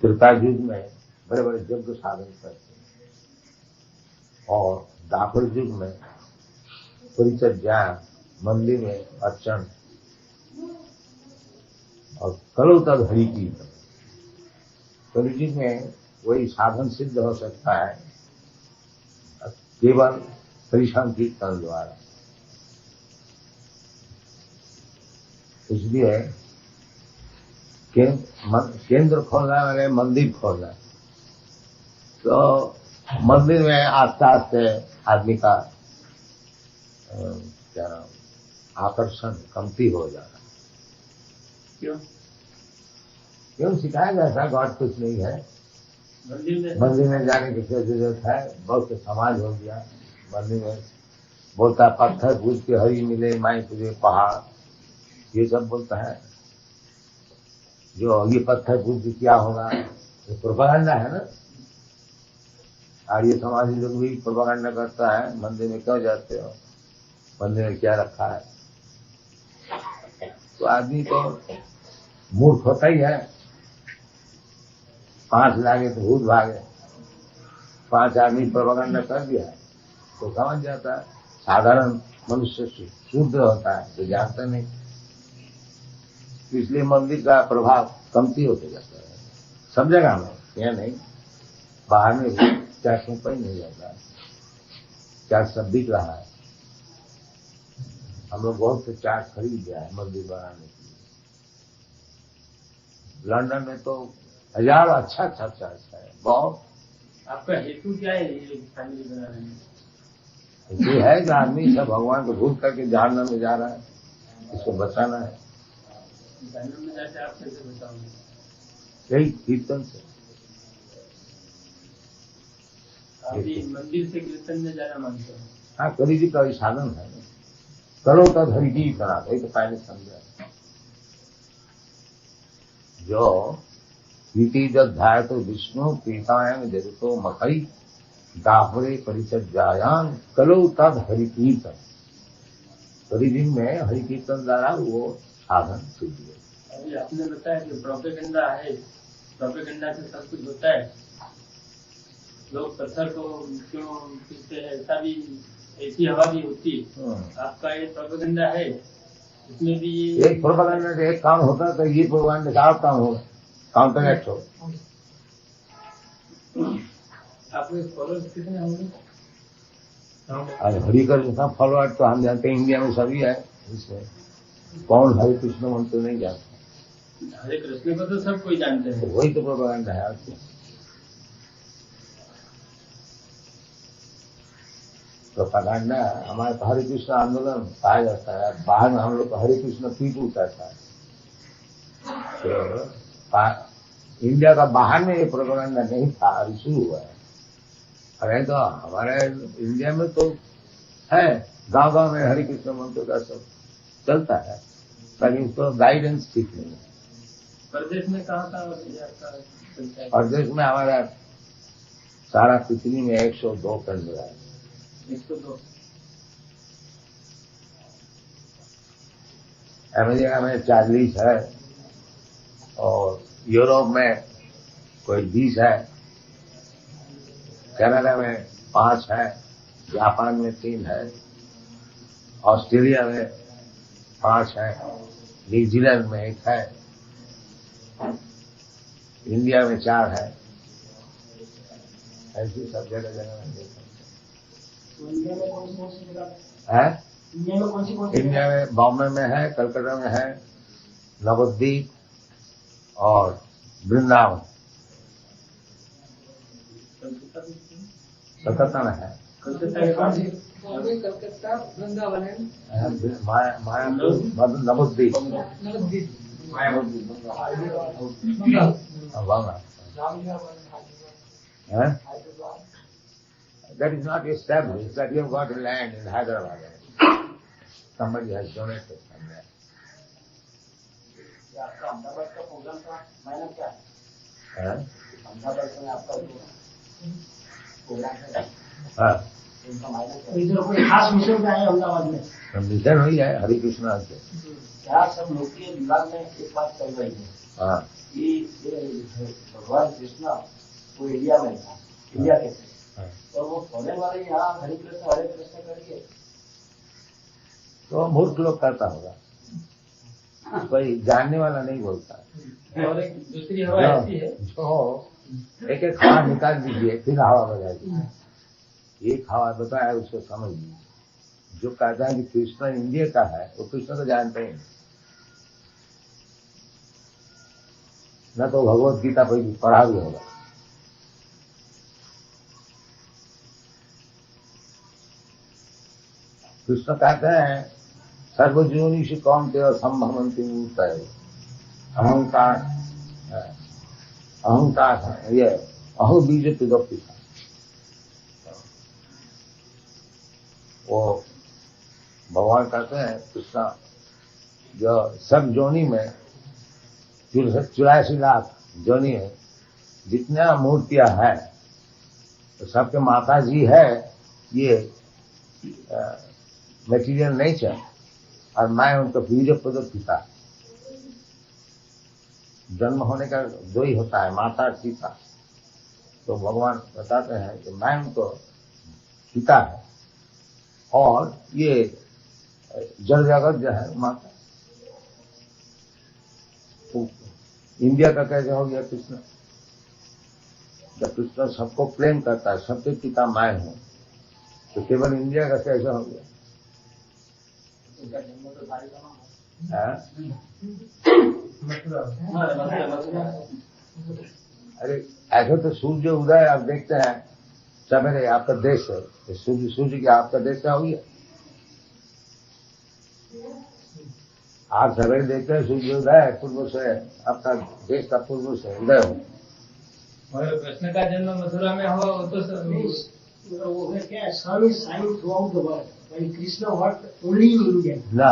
त्रेता युग में बड़े बड़े यज्ञ साधन करते हैं, और द्वापर युग में परिचर्या, मंदिर में अर्चन, और कलो तद हरि कीर्तन। कलयुग में वही साधन सिद्ध हो सकता है केवल हरिनाम कीर्तन द्वारा। इसलिए केंद्र खोलना मैंने मंदिर खोलना, तो मंदिर में आस्ते आस्ते आदमी का क्या आकर्षण कमती हो जाना। क्यों सिखाया जाता है? गॉड कुछ नहीं है, मंदिर में जाने की क्या जरूरत है? बहुत समाज हो गया मंदिर में, बोलता पत्थर पूज के हरी मिले, माई पूजे पहाड़, ये सब बोलता है। जो ये पत्थर पूज के क्या होगा, ये प्रोपेगेंडा है ना। और ये समाजी लोग भी प्रोपेगेंडा करता है, मंदिर में क्यों जाते हो, मंदिर में क्या रखा है। तो आदमी तो मूर्ख होता ही है। 5 लागे तो भूत भागे, 5 आदमी प्रोपेगेंडा कर दिया तो समझ जाता है। साधारण मनुष्य शूद्र होता है तो जानता नहीं, इसलिए मंदिर का प्रभाव कमती होते जाता है सब जगह में। यह नहीं, बाहर में भी क्या रुपये नहीं जाता है, क्या सब बिक रहा है। हम लोग बहुत से चार्ज खरीद गया है मंदिर बनाने के लिए। लंदन में तो 1000 अच्छा चार्ज है बहुत। आपका हेतु क्या है ये फैमिली बनाने में? ये है कि आदमी सब भगवान को भूल करके जहन्नम में जा रहा है, इसको बचाना है। जहन्नम में जाके आप कैसे बचाओगे? यही कीर्तन से। अभी मंदिर से कीर्तन में जाना मानते हैं? हाँ, कवि जी का साधन है ना, करो तद हरि कीर्तना, वही तो पहले समझा। जो कीर्ति जब ध्याय तो विष्णु पीतायन जगतो मखई दाहरे परिचर्यायान कलो तद हरि कीर्तन। कवि जी में हरि कीर्तन द्वारा वो साधन सिद्ध है। अभी आपने बताया कि प्रोपेगेंडा है, प्रोपेगेंडा से सब कुछ होता है। लोग पत्थर को क्यों पीते हैं, ऐसा भी, ऐसी हवा भी होती है। आपका ये प्रोपेगेंडा है, इसमें भी ये एक प्रोपेगेंडा से एक काम होता है, तो ये प्रोपेगेंडा का काम होगा, काउंटरएक्ट हो। आपके फॉलोअर्स कितने होंगे? आज हरि कृष्ण फॉलोअर तो हम जानते हैं इंडिया में सभी है। इसमें कौन हरे कृष्ण मंत्र नहीं जानते? हरे कृष्ण को तो सब कोई जानते हैं। वही तो प्रोपेगेंडा है आपको। प्रोपेगेंडा हमारे तो हरे कृष्ण आंदोलन पाया जाता है। बाहर में हम लोग को हरे कृष्ण पीपू कहता है। तो इंडिया का बाहर में ये प्रोपेगेंडा नहीं था, अभी शुरू हुआ है। अरे तो हमारे इंडिया में तो है, गांव गांव में हरे कृष्ण मंत्र का सब चलता है, लेकिन उसको गाइडेंस ठीक नहीं है। प्रदेश में कहाँ का? प्रदेश में हमारा सारा पृथ्वी में 102 केंद्र है। 102 अमेरिका में 40 है, और यूरोप में कोई 20 है, कनाडा में 5 है, जापान में 3 है, ऑस्ट्रेलिया में 5 है, न्यूजीलैंड में 1 है, इंडिया में 4 है। ऐसी सब जगह जगह में देखा है। इंडिया में बॉम्बे में है, कलकत्ता में है, नवद्वीप और वृंदावन। कलकत्ता में है, कलकत्ता वृंदावन है, Mayapur Nabadwip That is not established, that you have got a land in Hyderabad. Somebody has donated somewhere. आपका अहमदाबाद का प्रोग्राम का मायना क्या है? अहमदाबाद में आपका प्रोग्राम है, उनका मायना क्या है? इधर कोई खास मिशन क्या है अहमदाबाद में? मिशन हुई है हरे कृष्णा से। क्या सब लोग के दिमाग में एक बात चल रही है हाँ कि भगवान कृष्ण वो इंडिया में था, इंडिया के थे, और वो फॉरेन वाले यहाँ हरे कृष्ण करके तो मूर्ख लोग करता होगा, कोई जानने वाला नहीं बोलता। और एक दूसरी हवा ऐसी है जो एक एक हवा निकाल दीजिए फिर हवा बजाइए। एक हवा बताया उसको समझ लीजिए। जो कहता है कि कृष्ण इंडिया का है वो कृष्ण को जानते ही नहीं, न तो भगवत गीता कोई पढ़ा भी होगा। कृष्ण कहते हैं सर्वजोनिषु कौन्तेय संभवन्ति मूर्तय, अहंकार ये अहो बीज पिता। वो भगवान कहते हैं कृष्ण जो सब जोनी में 84 लाख जोनी है, जितना मूर्तियां हैं तो सबके माता जी है ये मटेरियल नेचर, और मैं उनका बीज पिता। जन्म होने का दो ही होता है, माता और पिता। तो भगवान बताते हैं कि मैं उनको पिता है और ये जल जगत जो है माता। तो इंडिया का कैसे हो गया कृष्ण? जब कृष्ण सबको प्रेम करता है, सबके पिता मैं हूं, तो केवल इंडिया का कैसे हो गया? अरे ऐसे तो सूर्य उदय आप देखते हैं सवेरे, आपका देश है तो सूर्य की आपका देश क्या हो गया? आप सवेरे देखते हैं सूर्य उदय पूर्व से, आपका देश का पूर्व से उदय हो। और कृष्ण का जन्म मथुरा में हो तो वो क्या है, sun is shining throughout the world, while Krishna what only in India. No,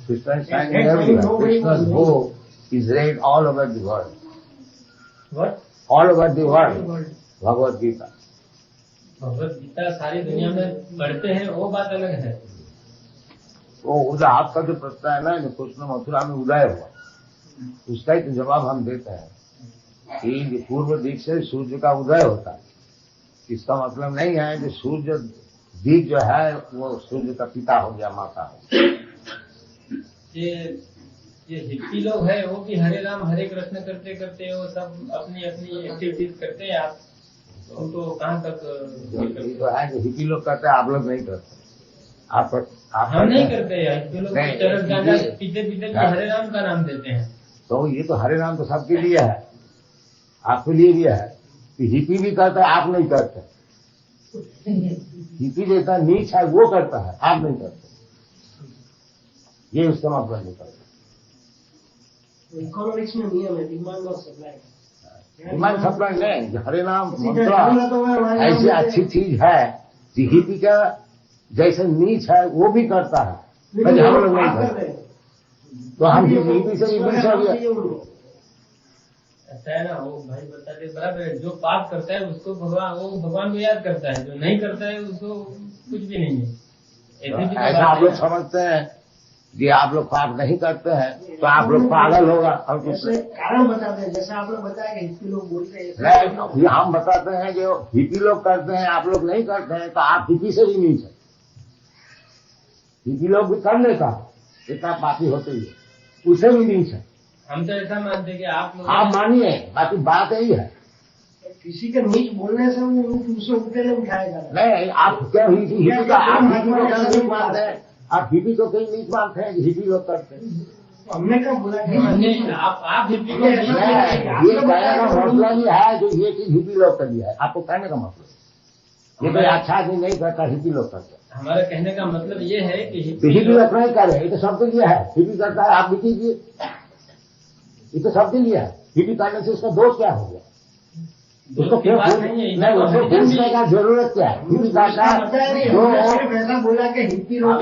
Krishna is shining everywhere. Krishna's bow is read all over the world. What? All over the world. Bhagavad Gita. Bhagavad Gita सारी दुनिया में पढ़ते हैं, वो बात अलग है। वो उदय आपका जो प्रश्न है ना, कृष्ण मथुरा में उदय हुआ, उसका ही तो जवाब हम देते हैं कि पूर्व दिक से सूर्य का उदय होता है। इसका मतलब नहीं है कि सूर्य दिक जो है वो सूर्य का पिता हो गया, माता हो। ये हिप्पी लोग है वो भी हरे राम हरे कृष्ण करते करते वो सब अपनी अपनी एक्टिविटीज करते हैं। आप उनको कहाँ तक तो है कि हिप्पी लोग करते हैं, आप लोग नहीं करते। आप हम नहीं करते हैं। हिप्पी लोग चरस गांजा पीते पीते हरे राम का नाम देते हैं। तो ये तो हरे राम तो सबके लिए है, आपके लिए भी है। हिप्पी भी करता है, आप नहीं करते। हिप्पी जैसा नीच है वो करता है, आप नहीं करते। ये उसका मतलब नहीं करता। इकोनॉमिक्स में नियम है, डिमांड और सप्लाई। डिमांड सप्लाई नहीं, हरे नाम मंत्र ऐसी अच्छी चीज है कि हिप्पी का जैसे नीच है वो भी करता है, हम लोग नहीं करते। तो हम हिप्पी से भी नीच हो गया। ऐसा है ना, वो भाई बताते बराबर है। जो पाप करता है उसको भगवान को याद करता है, जो नहीं करता है उसको कुछ भी नहीं है। ऐसा आप लोग समझते हैं कि आप लोग पाप नहीं करते हैं तो आप लोग पागल होगा। और कारण बताते हैं, जैसे आप लोग बताया कि हिप्पी लोग बोलते हैं, नहीं, हम बताते हैं जो हिप्पी लोग करते हैं आप लोग नहीं करते हैं, तो आप हिप्पी से भी नीच है। हिप्पी लोग भी कर लेता इतना पापी होते ही, उसे भी नीच है। हम तो ऐसा मानते हैं कि आप मानिए, बाकी बात यही है। किसी के नीच बोलने से वो उसे ऊपर नहीं उठाया जाता। नहीं, आप क्या हिप्पी का आप हिप्पी को क्या नीच मानते हैं? आप हिप्पी को कहीं नीच मानते हैं कि हिप्पी लोग करते हैं? हमने कब बोला? आप हिप्पी को ये कहने का मतलब ही है जो ये चीज हिप्पी लोग कर लिया है। आपको कहने का मतलब ये कोई अच्छा आदमी नहीं करता, हिप्पी लोग करते। हमारा कहने का मतलब ये है कि हिप्पी लोग नहीं कर रहे, ये तो सबके लिए है। हिप्पी करता है, आप भी कीजिए, ये तो सबके लिए है। हिप्पी करने से उसका दोष क्या हो गया? उसको क्यों नहीं, उसको पूछने का जरूरत क्या है? हिप्पी करता है जो ऐसा बोला कि हिप्पी लोग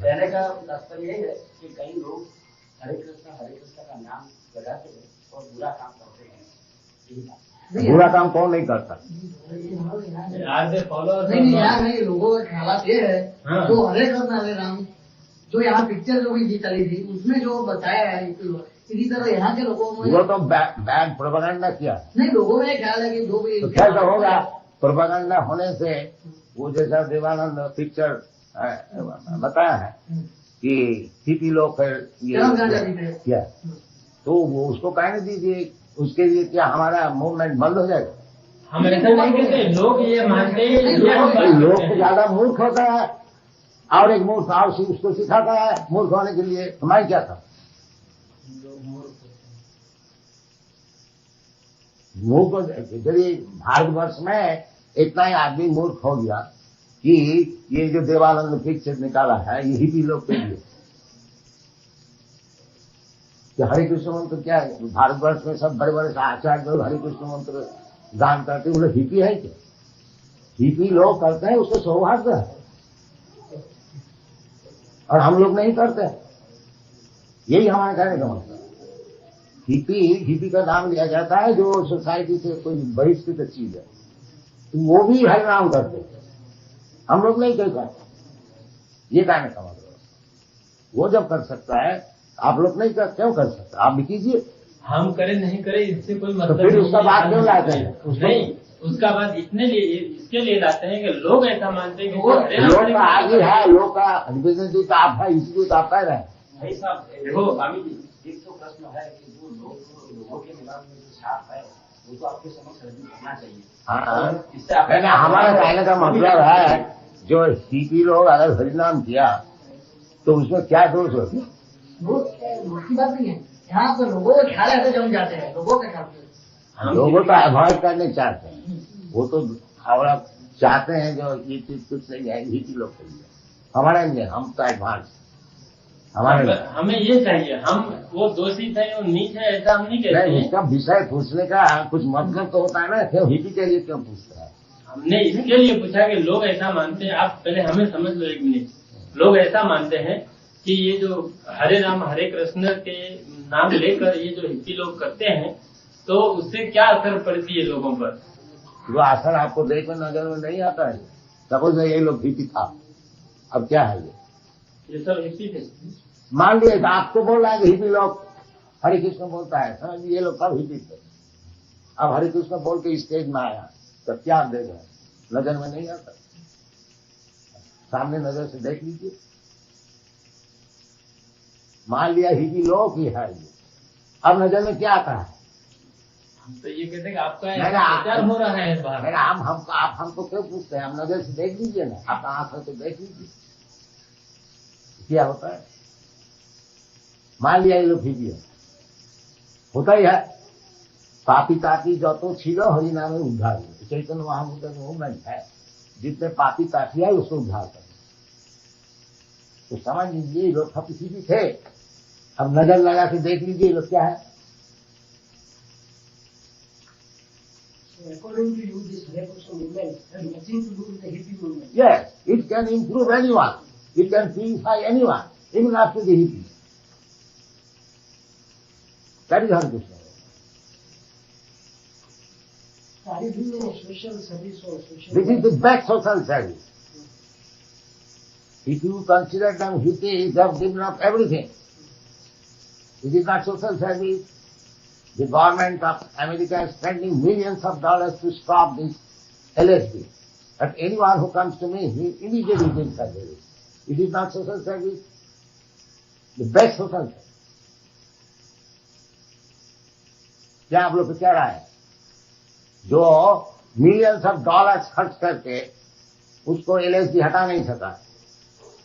कहने का तात्पर्य यही है कि कई लोग हरे कृष्ण का नाम लगाते हैं और बुरा काम करते हैं। बुरा काम कौन नहीं करता? आज फॉलो नहीं, लोगों का ख्याल ये है तो हरे कृष्ण हरे राम जो यहाँ पिक्चर जो भी चली थी उसमें जो बताया है इसी तरह यहाँ के लोगों में वो तो बैड प्रोपेगेंडा किया। नहीं, लोगों में ख्याल है कि जो भी तो कैसा होगा प्रोपेगेंडा होने से। वो जैसा देवानंद पिक्चर बताया है कि हिपी लोग क्या, तो वो उसको कहने दीजिए, उसके लिए क्या हमारा मूवमेंट बंद हो जाएगा? हम ऐसा नहीं कहते, लोग ये मानते हैं। लोग तो ज्यादा मूर्ख होता है और एक मूर्ख और उसको सिखाता है मूर्ख होने के लिए। तो मैं क्या था मूर्ख? यदि भारतवर्ष में इतना ही आदमी मूर्ख हो गया कि ये जो देवानंद पिक्चर निकाला है ये हिपी लोग के लिए कि हरे कृष्ण मंत्र क्या है? भारतवर्ष में सब बड़े बड़े आचार्य लोग हरे कृष्ण मंत्र गान करते हैं, वो लोग हिपी है क्या? हिपी लोग करते हैं, उसको सौभाग्य है, और हम लोग नहीं करते। यही हमारे कहने का मतलब। हिपी का नाम लिया जाता है जो सोसाइटी से कोई बहिष्कृत चीज है, तो वो भी हरिनाम करते हैं, हम लोग नहीं करते। ये कहने का मतलब। वो जब कर सकता है आप लोग नहीं कर, क्यों कर सकते? आप भी कीजिए। हम करें नहीं करें इससे कोई मतलब तो फिर उसका बात क्यों लाते हैं? नहीं, उसका बात इसके लिए लाते हैं कि लोग ऐसा मानते हैं कि लोग का आगे है, लोग का रिप्रेजेंटेटिव तो आप है, इसलिए तो आप कह रहे हैं। भाई साहब देखो स्वामी जी, एक तो प्रश्न है कि जो लोगों के दिमाग में जो छाप है वो तो आपके समक्ष रजू करना चाहिए। हाँ, इससे आप हमारा कहने का मतलब है जो हिपी लोग अगर हरिनाम किया तो उसमें क्या दोष हो? दोष की बात नहीं है, यहाँ पर लोगों का ख्याल ऐसे जम जाते हैं, लोगों का ख्याल लोगों का अवॉइड करने चाहते हैं। वो तो हमारा चाहते हैं जो ये चीज कुछ नहीं है हिपी लोग के लिए, हमारे लिए हम तो एडवांस हमारे हमें ये चाहिए। हम वो दोषी थे और नीच है ऐसा हम नहीं कहते हैं। इसका विषय पूछने का कुछ मतलब तो होता है ना, क्यों हिपी के लिए क्यों पूछता है? हमने इसके लिए पूछा कि लोग ऐसा मानते हैं। आप पहले हमें समझ लो एक मिनट। लोग ऐसा मानते हैं कि ये जो हरे राम हरे कृष्ण के नाम लेकर ये जो हिपी लोग करते हैं तो उससे क्या असर पड़ती है लोगों पर? जो असर आपको देखने नजर में नहीं आता है। सपोज ये लोग हिपी था, अब क्या है ये सब हिपी थे। मान लिया आपको बोल रहा है कि हिपी लोग हरे कृष्ण बोलता है, समझ ये लोग सब हिपी थे। अब हरे कृष्ण बोल के स्टेज में आया तो क्या देख रहे? नजर में नहीं आता, सामने नजर से देख लीजिए। मान लिया हिपी लोग ही है ये, अब नजर में क्या आता है? हम तो ये कहते हैं कि आपका प्रचार हो रहा है इस बार। आप हमको क्यों पूछते हैं? हम नजर से देख लीजिए ना, आपका आंख है तो देख लीजिए क्या होता है। मान लिया ये लोग हिपी है, होता ही है। पापी तापी जो तो छिलो हरिनामे उद्धार हुए, चैतन्य महामुद्र में मूवमेंट है, जितने पापी तापी है उसको उद्धार कर। तो समझ लीजिए ये लोग हिपी थे। अब नजर लगा के देख लीजिए ये लोग क्या है। According to you, this Hare Krishna movement has nothing to do with the hippie movement. Yes, it can improve anyone. It can purify anyone, even after the hippie. That is Hare Krishna. Are you doing a social service or social? This is the best social service. If you consider them hippies, they have given up everything. It is not social service. The government of America is spending millions of dollars to stop this LSD. But anyone who comes to me, he immediately thinks that it is not social service. The best social service. क्या आप लोग को क्या राय है? जो millions of dollars खर्च करके उसको एलएसडी हटा नहीं सका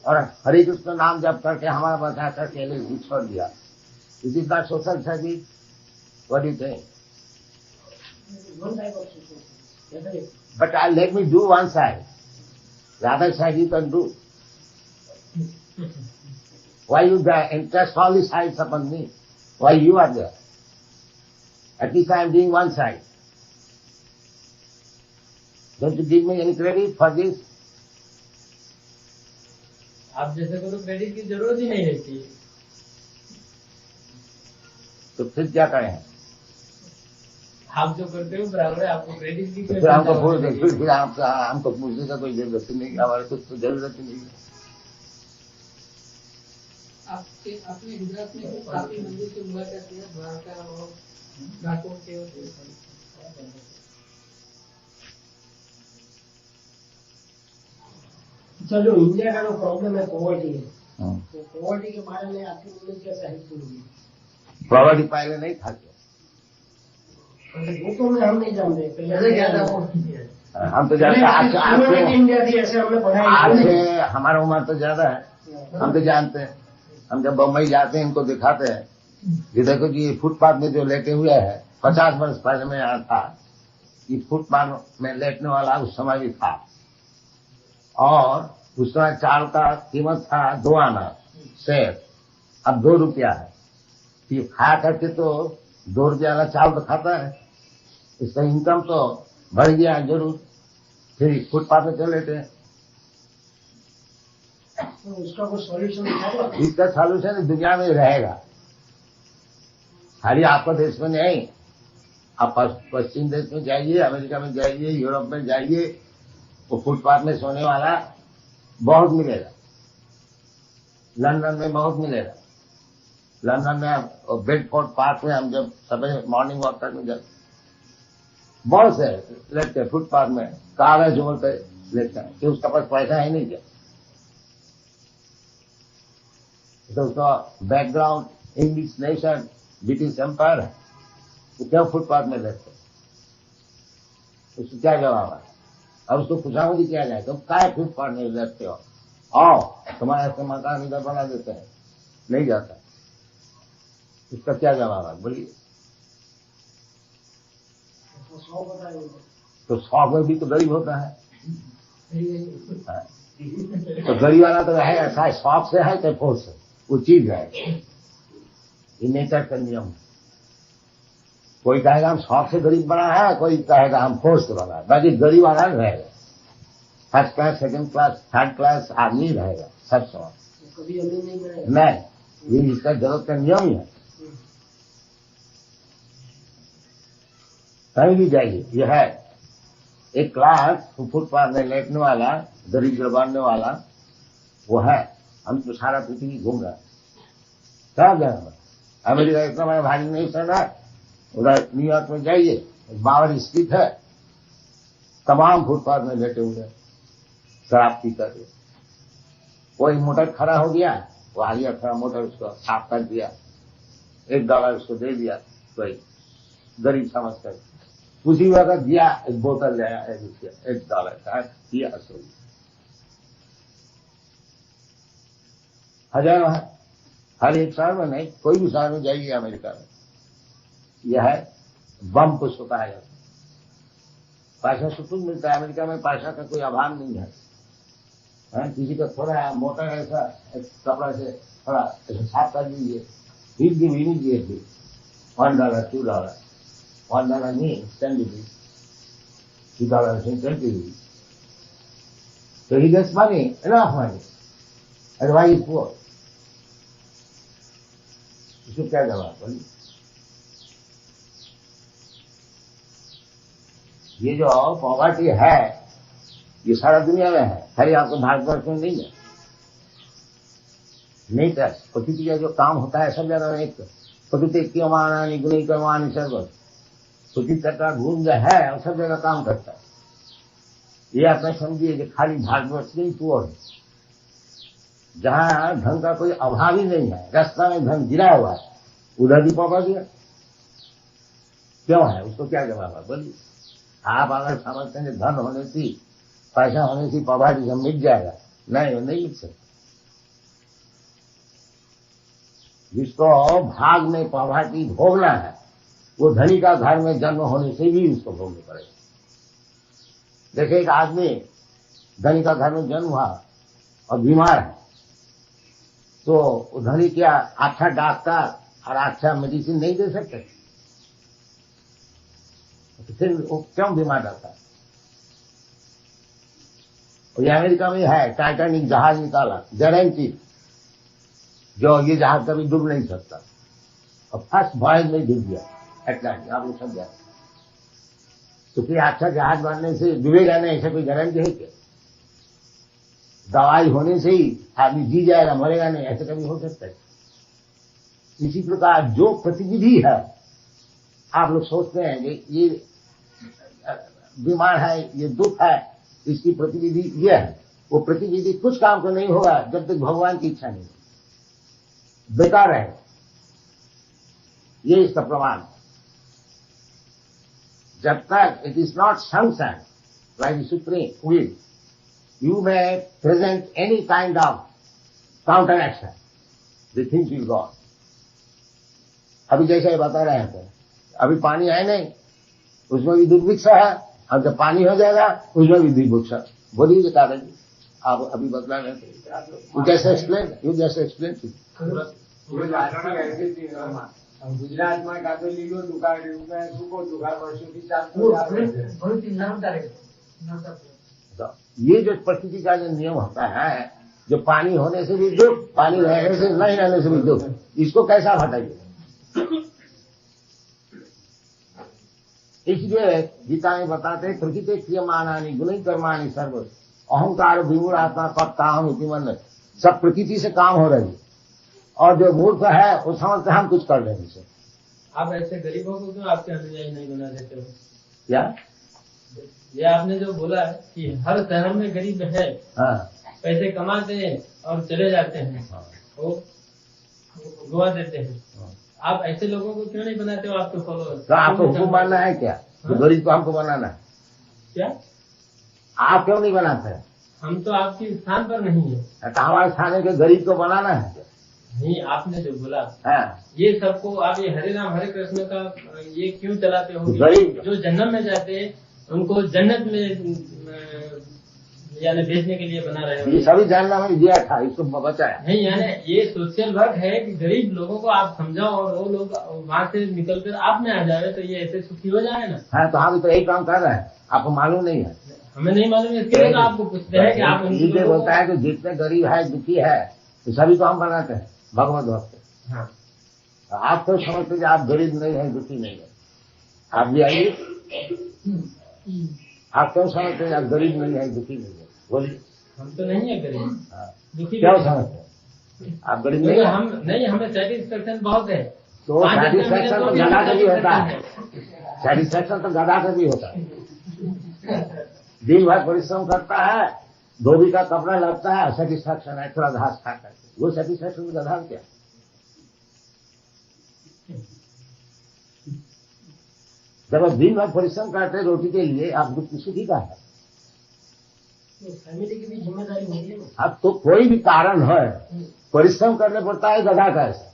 और हरे कृष्ण नाम जप करके हमारा बचा करके एलएसडी छोड़ दिया, it is not social service. What do you think? One type of social service. But let me do one side. The other side you can do. Why you interest all the sides upon me? Why you are there? At least I am doing one side. Don't you give me any credit for this? आप जैसे को तो credit की जरूरत ही नहीं रहती। तो फिर क्या करें? आप जो करते हो बराबर है, आपको क्रेडिट की फिर हमको फिर हमको पूछने का कोई जरूरत नहीं, हमारे कुछ तो जरूरत ही नहीं है। आपने गुजरात में काफी मंदिर की मुलाकात किया, द्वारका और डाकोर के अच्छा, जो इंडिया का जो प्रॉब्लम है पॉवर्टी है, तो पॉवर्टी के बारे में आपकी उम्मीद कैसे हेल्पफुल होगी? पॉवर्टी पहले नहीं था क्या? वो तो हम नहीं जानते, पहले क्या था वो हम तो जानते हैं। इंडिया थी ऐसे हमने पढ़ा है। आज से हमारा उम्र तो ज्यादा है, हम तो जानते हैं। हम जब बम्बई जाते हैं इनको दिखाते हैं, ये देखो जी ये फुटपाथ में जो लेटे हुए है, 50 वर्ष पहले मैं यहाँ था, ये फुटपाथ में लेटने वाला उस समय भी था, और उस समय चावल का कीमत था 2 आना शेर, अब 2 रुपया है। ये खा करके तो 2 रुपया वाला चावल तो खाता है, इसका इनकम तो बढ़ गया जरूर, फिर फुटपाथ में चले लेते हैं। तो उसका कोई सॉल्यूशन है? इसका सॉल्यूशन दुनिया में रहेगा, खाली आपका देश में नहीं। आप पश्चिम देश में जाइए, अमेरिका में जाइए, यूरोप में जाइए, वो फुटपाथ में सोने वाला बहुत मिलेगा। लंदन में बहुत मिलेगा। लंदन में बेडफोर्ड पार्क में हम जब सुबह मॉर्निंग वॉक करने जाते, बहुत से लेते हैं फुटपाथ में, कागज जोड़ कर लेते हैं कि उसका पास पैसा है नहीं क्या। तो उसका background English nation, British empire है, तो क्या फुटपाथ में रहते, उसको क्या जवाब है? अब उसको पूछा मुझे क्या जाए, तुम क्या फुटपाथ में रहते हो, आओ तुम्हारे ऐसे मकान इधर बना देते हैं, नहीं जाता। इसका क्या जवाब है बोलिए? तो 100 में भी तो गरीब होता है। तो गरीब वाला तो है ऐसा, शौक से है तो फोर्स से, वो चीज है, ये नेचर का नियम है। कोई कहेगा हम शौक से गरीब बना है, कोई कहेगा हम फोर्स से बना है। बाकी गरीब वाला रहेगा, first class, second class, third class आदमी रहेगा सब समय, कभी अमीर नहीं बनेगा। नहीं, ये इसका जगत का नियम ही है। कहीं भी जाइए, ये है एक क्लास फुटपाथ में लेटने वाला, दरिद्र बनने वाला, वो है। हम तो सारा पृथ्वी घूम रहे हैं, सब जगह। अमेरिका इतना बड़ा भारी नहीं पड़ रहा है, उधर न्यूयॉर्क में जाइए, बावर स्ट्रीट है, तमाम फुटपाथ में लेटे हुए शराब पी कर। कोई मोटर खड़ा हो गया, वो आ गया खड़ा मोटर, उसको साफ कर दिया, $1 उसको दे दिया, कोई गरीब समझ कर उसी वक्त दिया, एक बोतल ले आया, $1 का दिया, सो हजारों है। हर एक शहर में नहीं, कोई भी शहर में जाइए अमेरिका में, यह है बम पुष्प कहा जाता है। पैसा सुकून मिलता है अमेरिका में, पैसा का कोई अभाव नहीं है। किसी का थोड़ा मोटा ऐसा कपड़ा से थोड़ा साफ कर दीजिए, ठीक भी नहीं दिए थे, $1, $2, $1 means 10 rupees, $2 means 20 rupees. So he gets money, enough money. And why is poor? इसको क्या जवाब बोलिए? ये जो पॉवर्टी है, ये सारा दुनिया में है, खाली आपको भारतवर्ष में नहीं है। नहीं था प्रकृति का जो काम होता है सब जगह में, एक प्रकृति क्यों माना निगुणी क्यों मानी सर्व, प्रकृति का गुण है और सब जगह काम करता है। ये आप समझिए कि खाली भारतवर्ष नहीं पूर्ण, जहां धन का कोई अभाव ही नहीं है, रास्ता में धन गिरा हुआ है, उधर भी पॉवर्टी है। क्यों है? उसको क्या जवाब है बोलिए? आप अगर समझते हैं धन होने से, पैसा होने से पॉवर्टी से मिट जाएगा, नहीं, वो नहीं मिट सकता। जिसको भाग में पॉवर्टी भोगना है, वो धनी का घर में जन्म होने से भी उसको भोगना पड़ेगा। देखिए एक आदमी धनी का घर में जन्म हुआ और बीमार है, तो धनी क्या अच्छा डॉक्टर और अच्छा मेडिसिन नहीं दे सकते? तो फिर वो क्यों बीमार रहता है? ये अमेरिका में है, टाइटैनिक जहाज निकाला, गारंटी, जो ये जहाज कभी डूब नहीं सकता, और फर्स्ट वॉयज में डूब गया अटलांटिक, आप लोग समझा। तो फिर अच्छा जहाज बनने से डूबेगा नहीं, ऐसा कोई गारंटी है क्या? दवाई होने से ही आदमी जी जाएगा, मरेगा नहीं, ऐसे कभी हो सकता है? इसी प्रकार जो प्रतिविधि है, आप लोग सोचते हैं कि ये बीमार है, ये दुख है, इसकी प्रतिविधि ये है, वो प्रतिविधि कुछ काम को नहीं होगा जब तक भगवान की इच्छा नहीं होगी, बेकार है। ये इसका प्रमाण। जब तक it is not sanction like the supreme will, you may present any kind of counteraction, the things will go on. अभी जैसे बता रहे हैं, अभी पानी है नहीं, उसमें भी दुर्भिक्ष है, और जब पानी हो जाएगा उसमें भी दुर्भिक्ष। बोलिए बता रहे आप अभी बतला रहे थे, यू जैसे एक्सप्लेन ગુજરાતમાં કાતો લીલો દુકાળ સૂકો દુકાળ વર્ષોથી ચાલતો। ये जो प्रकृति का जो नियम होता है, जो पानी होने से भी दुख, पानी रहने से नहीं रहने से भी दुख, इसको कैसा हटाइए? इसलिए गीता में बताते हैं प्रकृति क्रियमाणानि गुणै कर्माणि सर्व अहंकार विमूढ़ आत्मा कर्ताहम् इति मन। सब प्रकृति से काम हो रही है, और जो मूर्ख है वो समझते हम कुछ कर लेंगे से। आप ऐसे गरीबों को क्यों आपके अनुयायी नहीं बना देते हो? क्या ये आपने जो बोला कि हर शहर में गरीब है, हाँ, पैसे कमाते हैं और चले जाते हैं, वो गुआ देते हैं, आप ऐसे लोगों को क्यों नहीं बनाते हो आपके फॉलोअर्स? तो आपको हुक्म मानना है क्या? तो गरीब को हमको बनाना है क्या? आप क्यों नहीं बनाते हैं? हम तो आपके स्थान पर नहीं है। तो हमारे थाने के गरीब को बनाना है क्या? नहीं, आपने जो बोला हाँ, ये सबको आप ये हरे राम हरे कृष्ण का ये क्यों चलाते हो? गरीब जो जन्नत में जाते हैं उनको जन्नत में यानी भेजने के लिए बना रहे हो। ये सभी जानना मैंने दिया था, इसको बचाया नहीं, यानी ये सोशल वर्क है कि गरीब लोगों को आप समझाओ और वो लोग वहाँ से निकलकर आप में आ जाए तो ये ऐसे सुखी हो जाए ना। हाँ, तो हम तो यही काम कर रहे हैं, आपको मालूम नहीं है? हमें नहीं मालूम, इसके लिए तो आपको पूछते हैं कि आप ये बोलता है कि जितने गरीब है दुखी है तो सभी को हम बनाते हैं भगवत भक्त। हाँ, आप तो समझते कि आप गरीब नहीं है, दुखी नहीं है। आप भी आइए, आप क्यों समझते हैं आप गरीब नहीं है, दुखी नहीं है? बोलिए। हम तो नहीं है गरीब, दुखी क्यों समझते हैं आप गरीब नहीं है? हम नहीं, हमें सेटिस्फेक्शन बहुत है। तो सेटिस्फेक्शन तो गधा का भी होता है, सेटिस्फेक्शन तो गधा का भी होता है। दिन भर परिश्रम करता है, धोबी का कपड़ा लगता है, सेटिस्फेक्शन है थोड़ा घास खा कर, वो सेटिस्फेक्शन गधा क्या? जब आप दिन भर परिश्रम करते हैं रोटी के लिए, आप दुख सुखी का है? फैमिली की भी जिम्मेदारी होती है। अब तो कोई भी कारण है, परिश्रम करने पड़ता है गधा का ऐसा,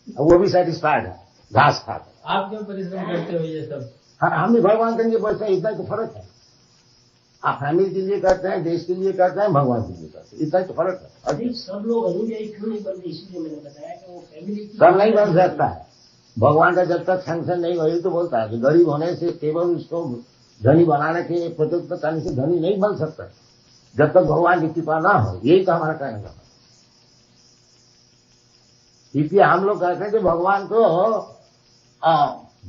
वो भी सेटिस्फाइड है घास खाकर। आप क्यों परिश्रम करते हो ये सब? हाँ, हम भी भगवान के लिए करते हैं, इतना तो फर्क है। आप फैमिली के लिए करते हैं, देश के लिए करते हैं, भगवान के लिए करते हैं, इतना तो फर्क है। अभी सब लोग अनुयायी क्यों नहीं बनते, इसीलिए मैंने बताया कि वो फैमिली की सब नहीं बन सकता है। भगवान का जब तक सैंक्शन नहीं हो, तो बोलता है कि गरीब होने से केवल उसको धनी बनाने के प्रयत्न करने से धनी नहीं बन सकता जब तक भगवान की कृपा ना हो। यही तो हमारा कहने का। इसलिए हम लोग कहते हैं कि भगवान को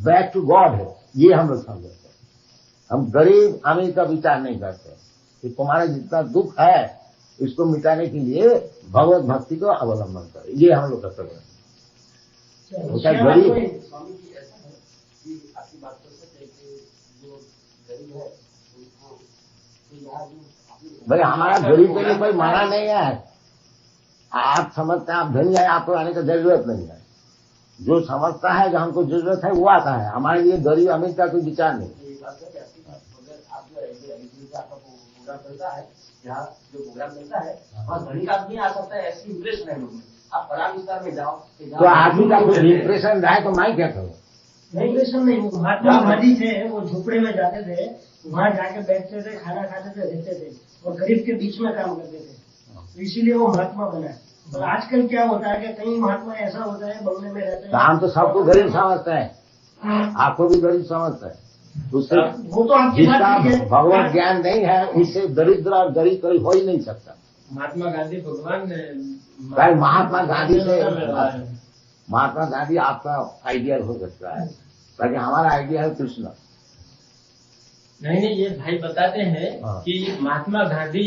बैक टू गॉड है, ये हम लोग समझते हैं। हम गरीब अमीर का विचार नहीं करते कि तुम्हारा जितना दुख है इसको मिटाने के लिए भगवत भक्ति को अवलंबन करें, ये हम लोग करते हैं। गरीब स्वामी जी ऐसा है कि आपकी बात तो सच है कि जो गरीब है उनको भाई हमारा गरीब के लिए कोई माना नहीं है। आप समझते हैं आप धनी है, आपको आने की जरूरत नहीं है। जो समझता है कि हमको जरूरत है वो आता है, हमारे लिए गरीब अमीर का कोई विचार नहीं। आप जो आपका प्रोग्राम चलता है, यहाँ जो प्रोग्राम चलता है वहाँ धनी का आदमी आ सकता है, ऐसी इंप्रेशन है लोगों में। आप बड़ा विस्तार में जाओ तो आदमी का कुछ इंप्रेशन रहे तो मैं क्या करूँ? इंप्रेशन नहीं, महात्मा गांधी थे, वो झोपड़े में जाते थे, वहाँ जाके बैठते थे, खाना खाते थे, रहते थे और गरीब के बीच में काम करते थे, तो इसीलिए वो महात्मा बना। और आजकल क्या होता है कि कई महात्मा ऐसा होता है बंगले में रहते हैं। हम तो सबको गरीब समझते हैं, आपको भी गरीब समझते हैं। उससे वो तो आपकी जिसका बात ठीक है। भगवत ज्ञान नहीं है उससे दरिद्र और गरीब कोई हो ही नहीं सकता। महात्मा गांधी भगवान ने भाई महात्मा गांधी से महात्मा गांधी आपका आइडियल हो सकता है, ताकि हमारा आइडिया है कृष्ण। नहीं, ये भाई बताते हैं कि महात्मा गांधी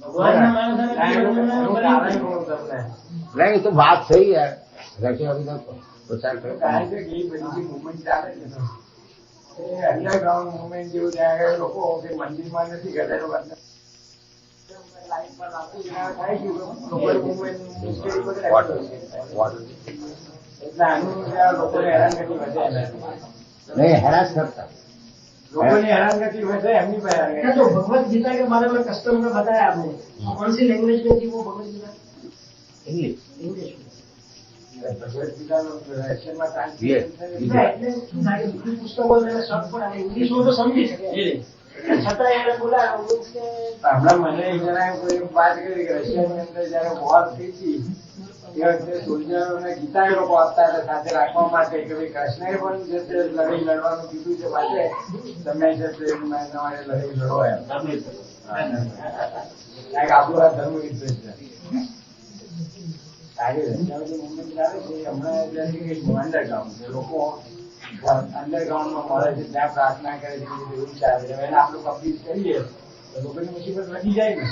ભગવાનના માણસોને नहीं तो बात सही है रखे अभी तक प्रचार करो કારણ કે એ બધી મુવમેન્ટ ચાલે છે તો એ અંડરગ્રાઉન્ડ મુવમેન્ટ જેવું ત્યાં આગળ લોકો કે મંદિરમાં નથી કરતા લોકો લાઈન પર રાખવું થાય ગયું લોકોએ મુવમેન્ટ મુશ્કેલી પડે वाटर वाटर એટલે આનું લોકોને હેરાનગતિ વધે नहीं हरास करता लोगों ने हैरानगति वैसे हमनी पे क्या जो भगवत गीता के बारे में कस्टम में बताया आपने कौन सी लैंग्वेज में थी वो Bhagavad Gita English English Bhagavad Gita Russian में Yes. में पुस्तकों में शब्द पढ़ा इंग्लिश में तो समझी सके छता એને બોલા मीन्स के હમણાં મને એક જણાએ કોઈ વાત કરી કે રશિયાની અંદર જયારે વોર થઈ હતી એ વખતે સોલ્જરોને ગીતા એ લોકો આપતા હતા સાથે રાખવા માટે કે ભાઈ કૃષ્ણએ પણ જે તે લડાઈ લડવાનું કીધું છે પાસે તમે જે તે તમારે લડાઈ લડો એમ એક આપણું આ ધર્મ ઇન્ટરેસ્ટ છે આજે રશિયામાં જે મુવમેન્ટ ચાલે છે એ હમણાં અંડરગ્રાઉન્ડ છે લોકો અંડરગ્રાઉન્ડમાં મળે છે ત્યાં પ્રાર્થના કરે છે એવું ચાલે છે એને આપણે પબ્લિશ કરીએ તો લોકોની મુસીબત વધી જાય ને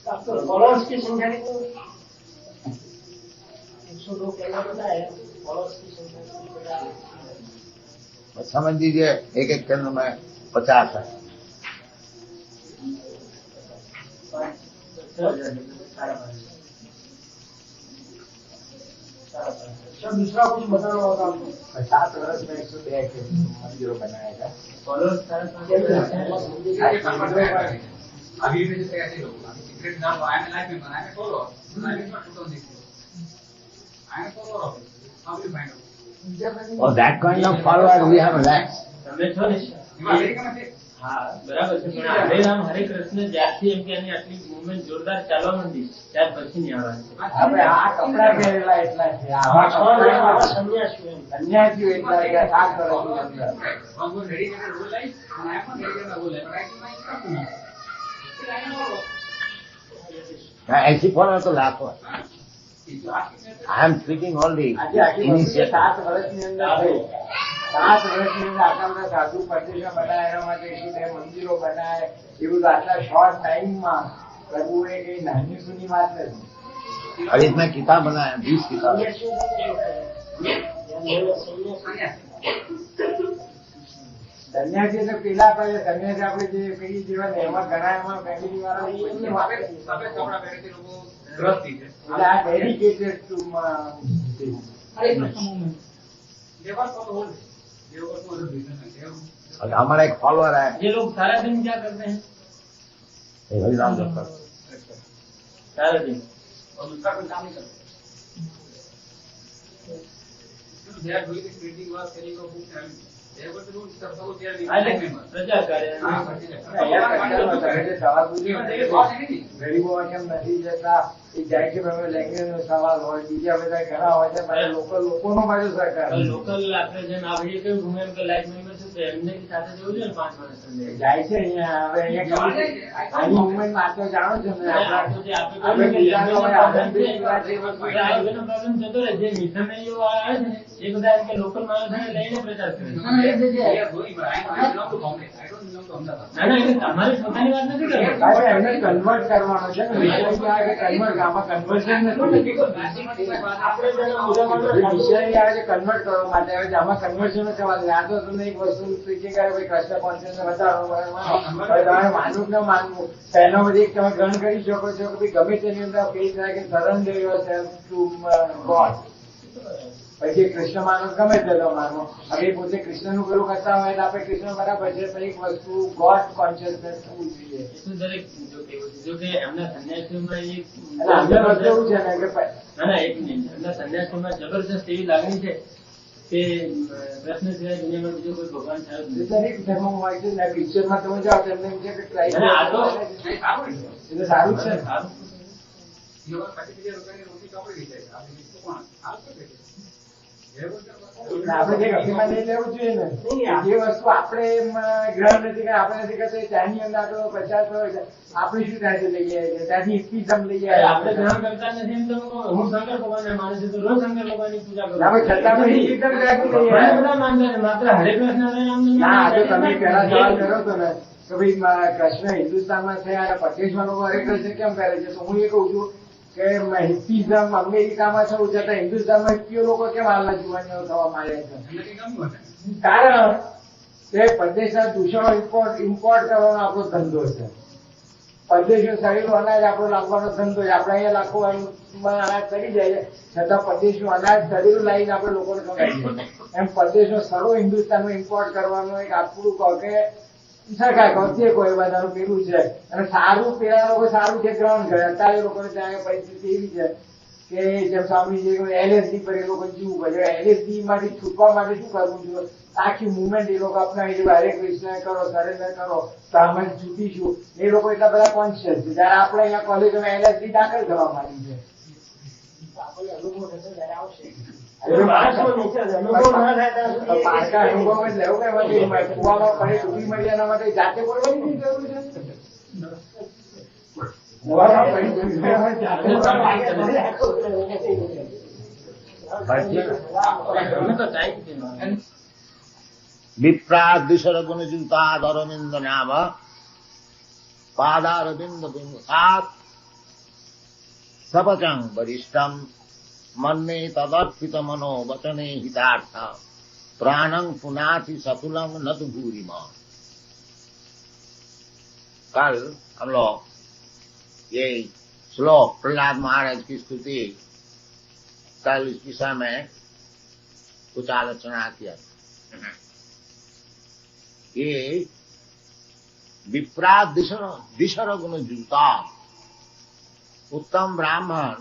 आपको फॉलोअर्स की संख्या कितनी 102 कहना बताया फॉलोअर्स की संख्या कितनी समझ लीजिए एक एक केंद्र में 50 है सर दूसरा कुछ बताना होगा आपको 7 वर्ष में 102 के मंदिरों बनाया था ફોલોઅર્સ अभी भी जैसे ऐसे लोग अभी सीक्रेट नाम आई एम लाइफ में I am follow I am not 2006 I am follow of how you find out और that kind of follower we have lacks તમે છો ને અમેરિકામાં છે હા બરાબર છે પણ હરે રામ હરે કૃષ્ણ જ્યારથી એમ કે એની આટલી મુવમેન્ટ જોરદાર ચાલવા માંડી ત્યાર પછી ની આવવાની આપણે આ કપડા પહેરેલા એટલા છે આવા કપડા સન્યાસીઓ એટલા છે 7 વર્ષની અંદર one was dedicated whole life and I am not dedicated my whole life but I keep my stuff still I know ऐसी follower तो लाखों है if you ask me I am speaking only આજે આખી વસ્તુ initiative 7 વર્ષની અંદર થઈ 7 વર્ષની અંદર આટલા બધા સાધુ પ્રતિષ્ઠા બનાવ્યા એના માટે 102 મંદિરો બનાવ્યા એવું તો આટલા શોર્ટ ટાઈમમાં કરવું એ કઈ નાની સૂની વાત નથી और इसमें किताब बनाया 20 किताब સન્યાસી એટલે પેલા પહેલે સન્યાસી આપણે જે પેલી જેવા ને એમાં ઘણા એમાં ફેમિલી વાળા સફેદ કપડા પહેરે તે લોકો ગ્રસ્તી છે એટલે આ ડેડિકેટેડ ટુ દેવર ફોર હોલ देवर को अदर बिजनेस है और हमारा एक फॉलोअर है ये लोग सारा दिन क्या करते हैं हरिराम जप करते सारा दिन और दूसरा कोई काम नहीं करते they are doing this printing work selling of books and they are going to do stuff so they are આજે member પ્રચાર કરે ગરીબો કેમ નથી જતા એ જાય છે લેંગ્વેજ નો સવાલ હોય બીજા બધા ઘણા હોય છે લોકોનો બાજુ સરકાર લોકલ આપણે જેમ આપણે કેવું ઘૂમે કે લાઈફ મેમ્બર છે એમને સાથે જવું જોઈએ ને 5 માણસ જાય છે અહીંયા હવે અહીંયા આની મુવમેન્ટ માં તો જાણો છો ને આપણે પ્રોબ્લેમ જતો રહે જે મિશનરીઓ આવે છે એ બધા કે લોકલ માણસોને લઈને પ્રચાર કરે they are doing but I belong to Congress I don't belong to Ahmedabad ના ના એટલે તમારી પોતાની વાત નથી કરવી એમને કન્વર્ટ કરવાનો છે ને વિષય આવે કે કન્વર્ટ આમાં કન્વર્ઝન નથી આપણે વિષય આવે છે કન્વર્ટ કરવા માટે આવે છે આમાં કન્વર્ઝન થવા દે આ તો તમને એક વસ્તુ સ્પીચિંગ કરે ભાઈ કૃષ્ણ કોન્શિયસ વધારો તમારે માનવું કે ન માનવું તેનો બધી તમે ગ્રહણ કરી શકો છો કે ભાઈ ગમે તેની અંદર કહી જાય કે સરેન્ડર યોરસેલ્ફ ટુ ગોડ પછી કૃષ્ણ માનો ગમે તેનો માનો હવે પોતે કૃષ્ણનું પેલું કરતા હોય તો આપણે કૃષ્ણ બરાબર છે તો એક વસ્તુ ગોડ કોન્શિયસનેસ થવું જોઈએ દરેક જો કે એમના સંન્યાસીઓમાં એક એટલે અંદર વસ્તુ એવું છે ને કે ના ના એક મિનિટ એમના સંન્યાસીઓમાં જબરજસ્ત એવી લાગણી છે કે કૃષ્ણ સિવાય દુનિયામાં બીજો કોઈ ભગવાન થયો જ નથી દરેક ધર્મમાં હોય છે ને ક્રિશ્ચનમાં તમે જાઓ તો એમને એમ છે કે ક્રાઇસ્ટ અને આ તો એટલે સારું છે ને. સારું ये बात 25,000 रुपए की रोटी कपड़े दी जाए आप इसको कौन आप कर देंगे આપણે જે ગતિમાં લઈ લેવું જોઈએ ને જે વસ્તુ આપણે ગ્રહણ નથી કરે આપણે નથી કરતા ત્યાંની અંદર આપણો 50 હોય આપણે શું થાય છે લઈ આવીએ ત્યાંથી ઇસ્પીઝમ લઈ આપણે આવીએ ગ્રહણ કરતા નથી એમ તો હું શંકર ભગવાનને માનું છું તો રોજ શંકર ભગવાનની પૂજા કરું આપણે છતાં આપણે ઇસ્પીઝમ ત્યાંથી લઈ ઘણા આવીએ બધા માનતા છે માત્ર હરે કૃષ્ણ હરે રામ ના આજે તમે પહેલા સવાલ કર્યો હતો ને કે ભાઈ કૃષ્ણ હિન્દુસ્તાનમાં થયા અને પચીસમાં લોકો હરે કૃષ્ણ કેમ કરે છે? તો હું એ કઉ છું કે હિપ્પીઝમ અમેરિકામાં થયું છતાં હિન્દુસ્તાનમાં હિપ્પીઓ લોકો કેમ હાલના જુવાનીઓ થવા માંડ્યા છે? કારણ કે પરદેશના દૂષણો ઇમ્પોર્ટ કરવાનો આપણો ધંધો છે. પરદેશનું સડેલું અનાજ આપણો લાવવાનો ધંધો છે. આપણે અહીંયા લાખો અનાજ ચડી જાય છે, છતાં પરદેશનું અનાજ સડેલું લાવીને આપણે લોકોને ખવડાવીએ. એમ પરદેશનો સડો હિન્દુસ્તાનમાં ઇમ્પોર્ટ કરવાનું એક આપણું કહો કે સરકાર કહે કોઈ બધાનું પેલું છે. અને સારું પેલા લોકો સારું છે ગ્રહણ કરે. અત્યારે લોકોને ત્યાં પરિસ્થિતિ એવી છે કે જેમ સ્વામીજી LSD પર એ લોકો જીવવું પડે. LSD માંથી છૂટવા માટે શું કરવું જોઈએ? આખી મુવમેન્ટ એ લોકો અપનાવી છે. હરે કૃષ્ણ કરો, સરેન્ડર કરો તો આમાંથી છૂટીશું. એ લોકો એટલા બધા કોન્શિયસ છે. જયારે આપણે અહીંયા કોલેજોમાં LSD દાખલ કરવા માંડી છે. અનુભવ થશે ત્યારે આવશે. પારકા અનુભવ જ લેવું કઈ માટે કુવામાં પડે ડૂબી મળી એના માટે જાતે પડવાની જરૂર છે. विप्रादिशरगुणजुतादरविंद नाम पादारविंद विमुखात् सपचं वरिष्ठं मन्ये तदर्पित मनो वचने हितार्थ प्राणं पुनाति सकुलं न तु भूरिमा। कल हम लोग ये श्लोक प्रहलाद महाराज की स्तुति कल इस विषय में कुछ आलोचना किया। ये विप्रा दिशर गुण जूता उत्तम ब्राह्मण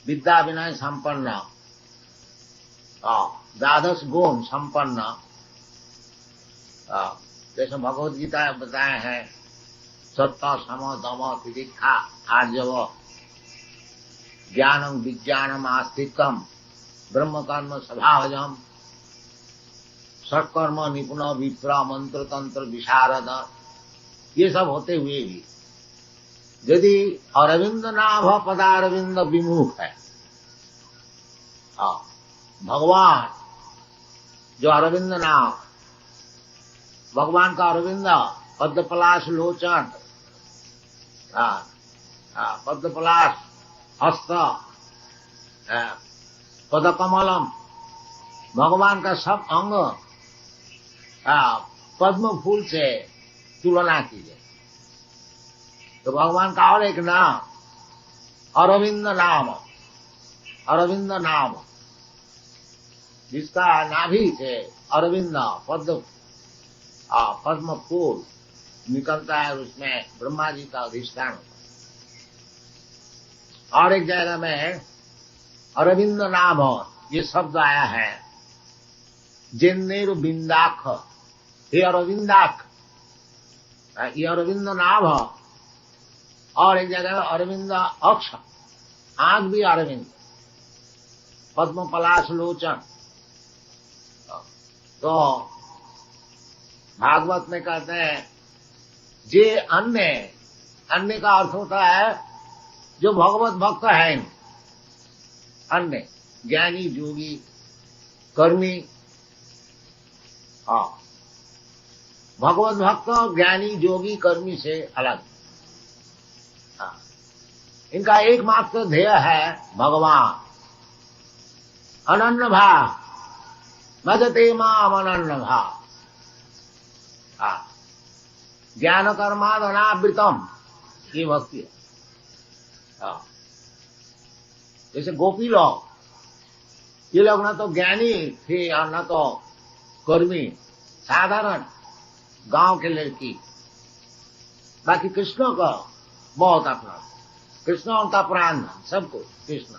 विद्या विनय संपन्न द्वादश गुण संपन्न, जैसे भगवद गीता बताए हैं सत्य सम दम तितिक्षा आर्जव ज्ञानम विज्ञानम आस्तिकम ब्रह्म कर्म स्वभावजम सत्कर्म निपुण विप्र मंत्र तंत्र विशारद, ये सब होते हुए भी यदि अरविंद नाभ पदारविंद विमुख है, भगवान जो अरविंद नाभ, भगवान का अरविंद पद्मपलाश लोचन, पद्मपलाश हस्त, पदकमलम, भगवान का सब अंग पद्म फूल से तुलना कीजिए तो भगवान का और एक नाम अरविंद नाम, अरविंद नाम, जिसका नाभि से अरविंद पद्म फूल निकलता है, उसमें ब्रह्मा जी का अधिष्ठान होता है। और एक जगह में अरविंद नाम ये शब्द आया है, जिन्नेरु बिंदाख, ये अरविंदाख, ये अरविंद नाभ। और एक जगह अरविंद अक्ष, आंख भी अरविंद, पद्म पलाश लोचन। तो भागवत में कहते हैं जे अन्य, अन्य का अर्थ होता है जो भगवत भक्त है, अन्य ज्ञानी योगी कर्मी। भगवत भक्त ज्ञानी योगी कर्मी से अलग, इनका एकमात्र ध्येय है भगवान। अनन्य भाव भजते माम अनन्य भाव, ज्ञान कर्माद अनावृतम, ये भक्ति है। जैसे गोपी लोग, ये लोग न तो ज्ञानी थे और न तो कर्मी, साधारण गांव के लड़की। बाकी कृष्ण का बहुत अपना, कृष्ण उनका प्राण, सबको कृष्ण।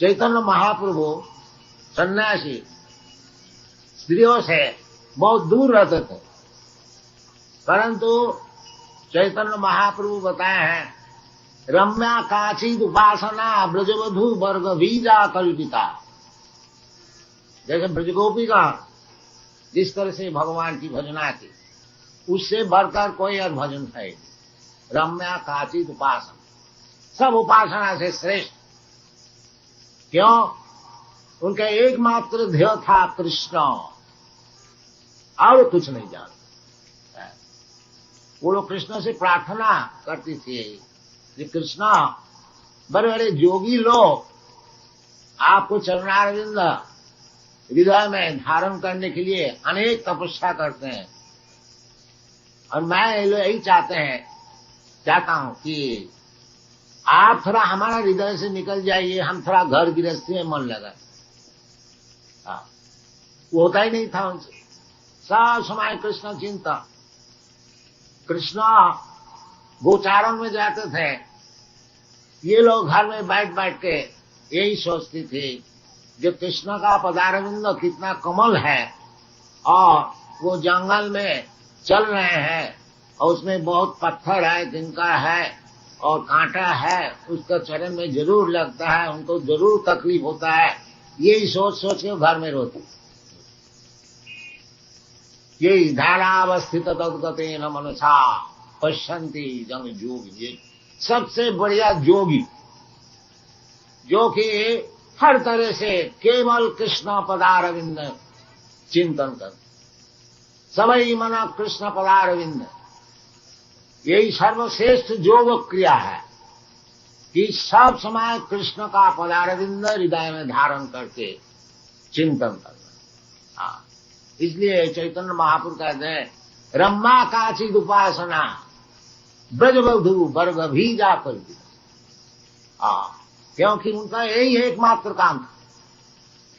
चैतन्य महाप्रभु सन्यासी स्त्रियों से बहुत दूर रहते थे, परंतु चैतन्य महाप्रभु बताए हैं रम्या काचिद उपासना ब्रजवधु वर्ग बीजा कल्पिता। जैसे ब्रजगोपी का जिस तरह से भगवान की भजना की, उससे बढ़कर कोई और भजन है। रम्या काचिद उपासना, सब उपासना से श्रेष्ठ। क्यों? उनका एकमात्र ध्येय था कृष्ण, और कुछ नहीं जानता। वो लोग कृष्ण से प्रार्थना करती थी कि कृष्ण, बड़े बड़े योगी लोग आपको चरणारविंद हृदय में धारण करने के लिए अनेक तपस्या करते हैं, और मैं यही चाहता हूं कि आप थोड़ा हमारा हृदय से निकल जाइए, हम थोड़ा घर गृहस्थी में मन लगाए। वो होता ही नहीं था उनसे, सब समय कृष्ण चिंता। कृष्ण गोचारण में जाते थे, ये लोग घर में बैठ बैठ के यही सोचती थी जो कृष्ण का पदारविंद कितना कमल है, और वो जंगल में चल रहे हैं और उसमें बहुत पत्थर है, तिनका है और कांटा है, उसका चरण में जरूर लगता है, उनको जरूर तकलीफ होता है। यही सोच सोच के घर में रोते। यही धारावस्थित तद्गते न मनसा पश्यन्ति जन जोगी, ये सबसे बढ़िया जोगी जो कि हर तरह से केवल कृष्ण पदारविंद चिंतन कर, सबई मना कृष्ण पदारविंद, यही सर्वश्रेष्ठ योग क्रिया है कि सब समय कृष्ण का पदारविंद हृदय में धारण करके चिंतन करना। हाँ, इसलिए चैतन्य महापुरुष कहते हैं रम्मा काचिद उपासना ब्रजबधु वर्ग भी जाकर। हाँ, क्योंकि उनका यही एकमात्र काम था,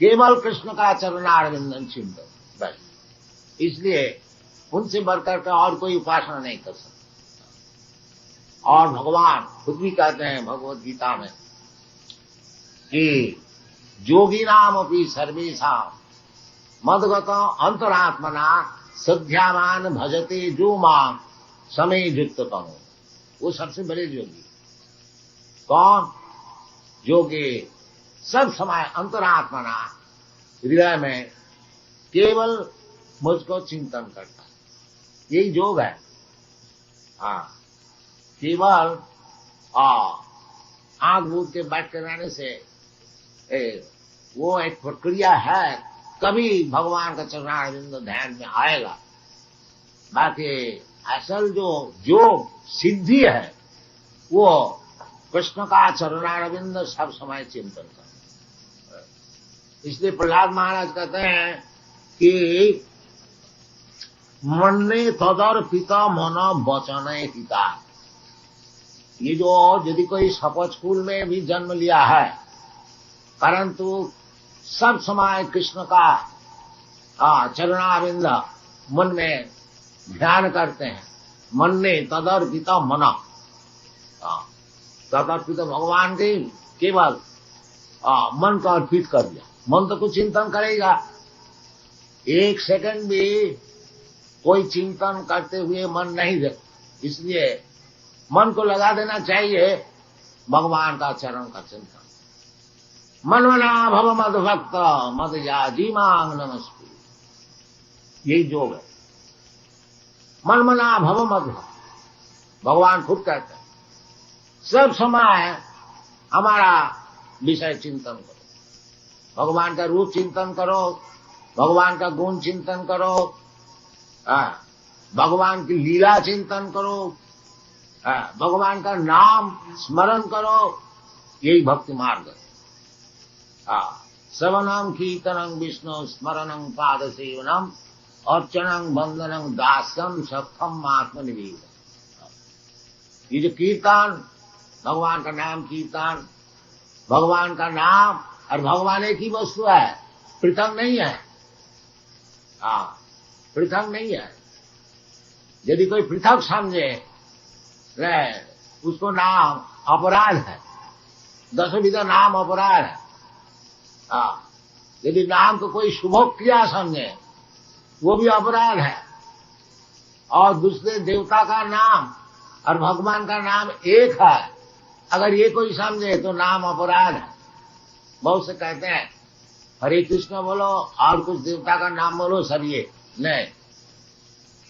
केवल कृष्ण का चरणारविंदन चिंतन, बस। इसलिए उनसे बढ़कर के और कोई उपासना नहीं कर सकता। और भगवान खुद भी कहते हैं भगवत गीता में कि जोगी नाम अपनी सर्वेशा मदगत अंतरात्मना सध्यामान भजते जो मां समय युक्त कहो। वो सबसे बड़े जोगी कौन? जोगी सब समय अंतरात्मना हृदय में केवल मुझको चिंतन करता, यही योग है। हाँ, केवल आंख मूंद के बैठ कर रहने से वो एक प्रक्रिया है, कभी भगवान का चरणारविंद ध्यान में आएगा। बाकी असल जो योग सिद्धि है वो कृष्ण का चरणारविंद सब समय चिंतन करना। इसलिए प्रहलाद महाराज कहते हैं कि मन्ने तदर्पित मन वचन हिता। ये जो यदि कोई शपथ स्कूल में भी जन्म लिया है परंतु सब समय कृष्ण का चरणारविंद मन में ध्यान करते हैं, मन ने तदर्पित मना, तदर्पित भगवान के केवल मन को अर्पित कर दिया। मन तो कुछ चिंतन करेगा, एक सेकंड भी कोई चिंतन करते हुए मन नहीं देखता। इसलिए मन को लगा देना चाहिए भगवान का चरण का चिंतन। मनमना भव मद भक्त मद याजी मांग नमस्ते, यही योग है। मनमना भव मद भक्त, भगवान खुद कहते हैं सब समय हमारा विषय चिंतन करो, भगवान का रूप चिंतन करो, भगवान का गुण चिंतन करो, भगवान की लीला चिंतन करो, भगवान का नाम स्मरण करो, यही भक्ति मार्ग है। श्रवणं कीर्तनं विष्णु स्मरणं पाद सेवनम अर्चनं वंदनं दास्यम सत्थम आत्मनिवेदन। ये जो कीर्तन, भगवान का नाम कीर्तन, भगवान का नाम और भगवान एक ही वस्तु है, पृथक नहीं है। पृथक नहीं है। यदि कोई पृथक समझे उसको नाम अपराध है, 10 विधा नाम अपराध है। यदि नाम को कोई शुभ क्रिया समझे वो भी अपराध है, और दूसरे देवता का नाम और भगवान का नाम एक है, अगर ये कोई समझे तो नाम अपराध है। बहुत से कहते हैं हरे कृष्ण बोलो और कुछ देवता का नाम बोलो, सब ये नहीं,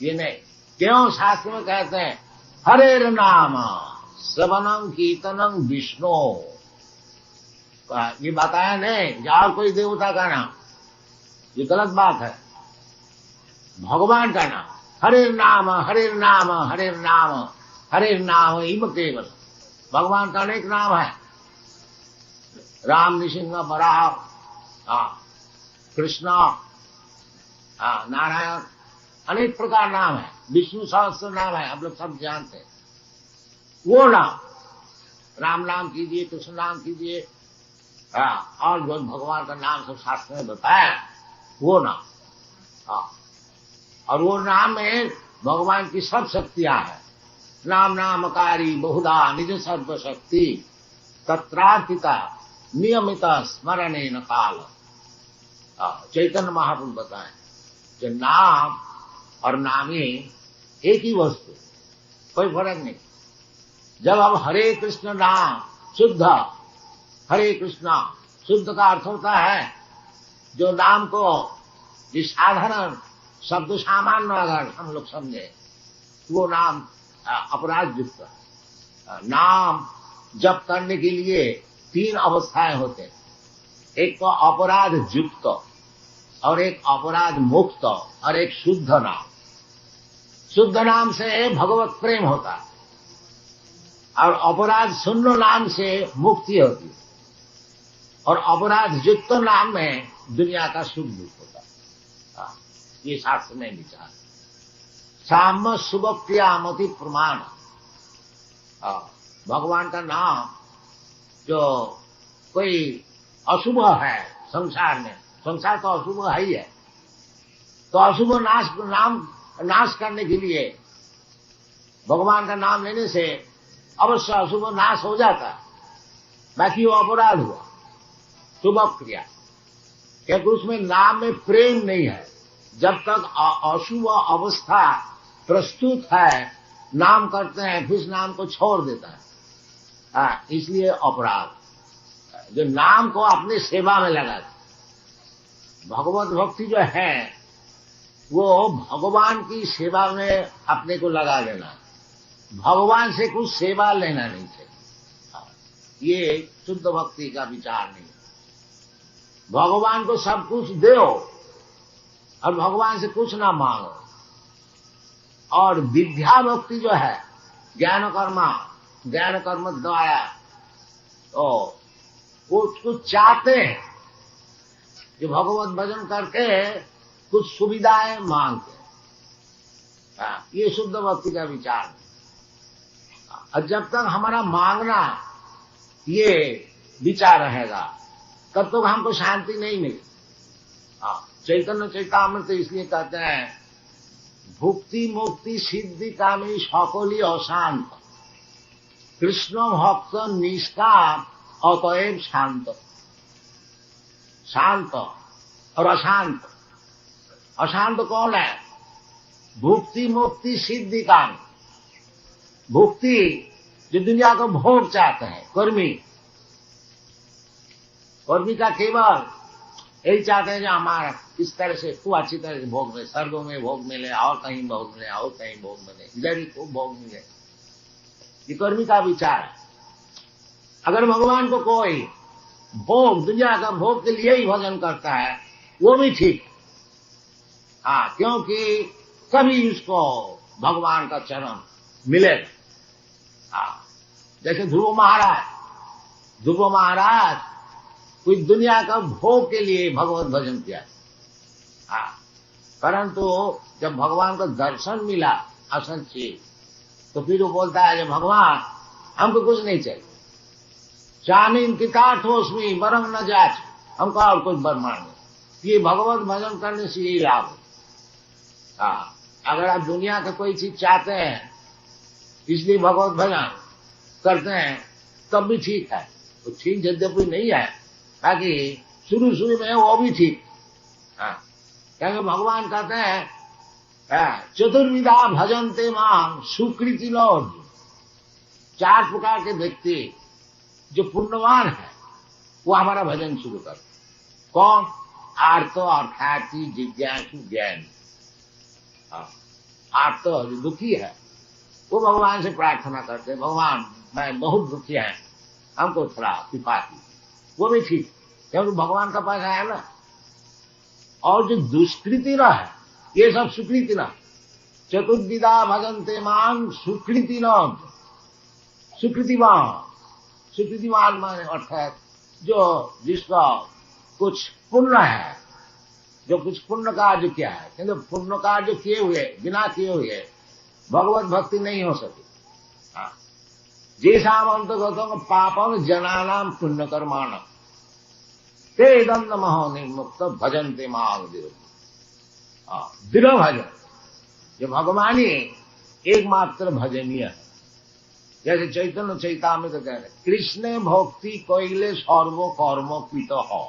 ये नहीं। क्यों? शास्त्र में कहते हैं हरे नाम श्रवणं कीर्तनं विष्णु, ये बताया नहीं या कोई देवता का नाम, ये गलत बात है। भगवान का नाम हरे नाम हरे नाम हरे नाम हरे नाम इम केवल। भगवान का अनेक नाम है, राम नृसिंह बराह, कृष्ण, नारायण, अनेक प्रकार नाम है, विष्णु सहस्त्र नाम है, हम लोग सब जानते हैं। वो नाम, राम नाम कीजिए, कृष्ण नाम कीजिए, और जो भगवान का नाम सब शास्त्र में बताया वो नाम, और वो नाम में भगवान की सब शक्तियां हैं। नाम नामकारी बहुधा निज सर्व शक्ति तत्रार्पिता नियमित स्मरणे न काल। चैतन्य महाप्रभु बताए जो नाम और नामी एक ही वस्तु, कोई फर्क नहीं। जब हम हरे कृष्ण नाम शुद्ध, हरे कृष्णा शुद्ध का अर्थ होता है जो नाम को जिस साधारण शब्द सामान्य अगर हम लोग समझे वो नाम अपराध युक्त। नाम जप करने के लिए 3 अवस्थाएं होते हैं, एक तो अपराध युक्त और एक अपराध मुक्त और एक शुद्ध नाम। शुद्ध नाम से भगवत प्रेम होता है और अपराध शून्य नाम से मुक्ति होती है, और अपराध युक्त नाम में दुनिया का सुख दुख होता है। ये शास्त्र में विचार साम शुभ क्रियामति प्रमाण। भगवान का नाम जो कोई अशुभ है संसार में, संसार तो अशुभ है ही है, तो अशुभ नाश करने के लिए भगवान का नाम लेने से अवश्य अशुभ नाश हो जाता है, बाकी वो अपराध हुआ शुभ क्रिया, क्योंकि उसमें नाम में प्रेम नहीं है। जब तक अशुभ अवस्था प्रस्तुत है नाम करते हैं, फिर नाम को छोड़ देता है, इसलिए अपराध। जो नाम को अपनी सेवा में लगाते, भगवत भक्ति जो है वो भगवान की सेवा में अपने को लगा देना, भगवान से कुछ सेवा लेना नहीं चाहिए। ये शुद्ध भक्ति का विचार नहीं। भगवान को सब कुछ दो और भगवान से कुछ ना मांगो। और विद्या भक्ति जो है ज्ञान कर्म द्वारा तो वो कुछ चाहते हैं कि भगवत भजन करके कुछ सुविधाएं मांगते हैं। ये शुद्ध भक्ति का विचार है। और जब तक हमारा मांगना ये विचार रहेगा तब तक हमको शांति नहीं मिली। चैतन्य चैतामृत इसलिए कहते हैं भुक्ति मुक्ति सिद्धि कामी सकली अशांत, कृष्ण भक्त निष्काम अतएव शांत। शांत और अशांत, अशांत कौन है? भुक्ति मुक्ति सिद्धि कामी। भुक्ति जो दुनिया को भोग चाहते हैं, कर्मी का केवल यही चाहते हैं जो हमारा इस तरह से खूब अच्छी तरह से भोग मिले, स्वर्गों में भोग मिले और कहीं भोग मिले और कहीं भोग मिले, इधर ही खूब भोग मिले। ये कर्मी का विचार है। अगर भगवान को कोई भोग, दुनिया का भोग के लिए ही भजन करता है वो भी ठीक, क्योंकि कभी उसको भगवान का चरण मिलेगा। जैसे ध्रुव महाराज कोई दुनिया का भोग के लिए भगवत भजन किया, परंतु जब भगवान का दर्शन मिला असंचित, तो फिर वो बोलता है कि भगवान हमको कुछ नहीं चाहिए, चामीन किताठोस्मी बरंग न जाच, हमको और कुछ बर मांगे। ये भगवत भजन करने से यही लाभ है। अगर आप दुनिया का कोई चीज चाहते हैं इसलिए भगवत भजन करते हैं तब भी ठीक है, तो ठीक यद्यपि नहीं है, ताकि शुरू में वो भी ठीक। क्योंकि भगवान कहते हैं चतुर्विधा भजनते मां सुकृति लोग। 4 प्रकार के व्यक्ति जो पुण्यवान है वो हमारा भजन शुरू कर। कौन? आर्त अर्थार्थी जिज्ञासु ज्ञानी। आर्त जो दुखी है वो भगवान से प्रार्थना करते, भगवान मैं बहुत दुखी है, हमको थोड़ा कृपा की, वो भी ठीक, क्योंकि भगवान का पास है ना। और जो दुष्कृति ना है ये सब सुकृति ना, चतुर्विधा भजन्ते मां सुकृतिनोद, सुकृतिवान माने अर्थात जो जिसका कुछ पुण्य है, जो कुछ पुण्य कार्य किया है, किंतु पुण्य कार्य किए हुए बिना किए हुए भगवत भक्ति नहीं हो सकी। जेषाम अंतर्गतों पापम जनानाम पुण्य कर्माण ते दंड महो निर्मुक्त भजन्ते मां दृढ़ भजन, जो भगवान ही एकमात्र भजनीय है। जैसे चैतन्य चैतामृत तो कह रहे कृष्ण भक्ति कोइले सर्व कर्म पीत हो,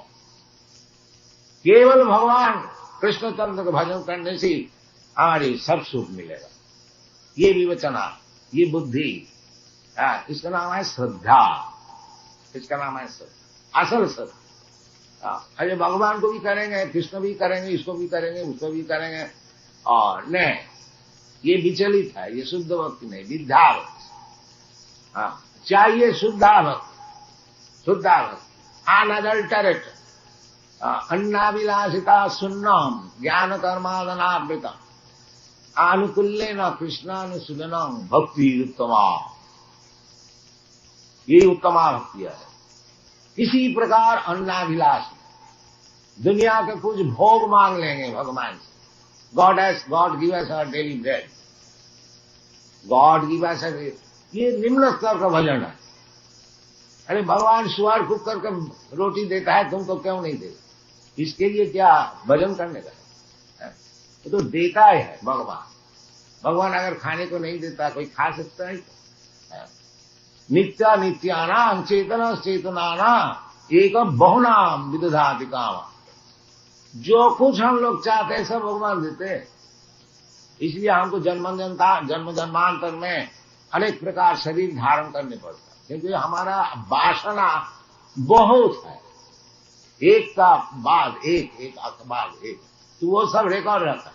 केवल भगवान कृष्णचंद्र का भजन करने से हमारी सब सुख मिलेगा। ये विवेचना, ये बुद्धि, इसका नाम है श्रद्धा, इसका नाम है श्रद्धा, असल श्रद्धा। अरे भगवान को भी करेंगे, कृष्ण भी करेंगे, इसको भी करेंगे, उसको भी करेंगे, और नहीं, ये विचलित है, ये शुद्ध भक्ति नहीं, विद्या भक्ति। चाहिए शुद्धा भक्ति, शुद्धा भक्ति अनअडल्टरेट, अन्नाभिलाषिता सुन्नम ज्ञान कर्मादनावृता आनुकूल्य न कृष्णानुसूदनम भक्ति उत्तमा, ये उत्तमा भक्ति है। इसी प्रकार अन्नाभिलाष, दुनिया के कुछ भोग मांग लेंगे भगवान से, God give us our daily bread, God give us, ये निम्न स्तर का भजन है। अरे भगवान सुअर कुक करके रोटी देता है, तुमको क्यों नहीं देता? इसके लिए क्या भजन करने का है? तो देता है भगवान। भगवान अगर खाने को नहीं देता, कोई खा सकता है? नित्या नित्यानाम चेतना चेतनाना एक बहुनाम विदधाति काम, जो कुछ हम लोग चाहते हैं सब भगवान देते हैं। इसलिए हमको जन्म जन्मांतर में अनेक प्रकार शरीर धारण करने पड़ता है, क्योंकि हमारा वासना बहुत है, एक का बाद एक, एक का बाद एक, तो वो सब रिकॉर्ड रहता है।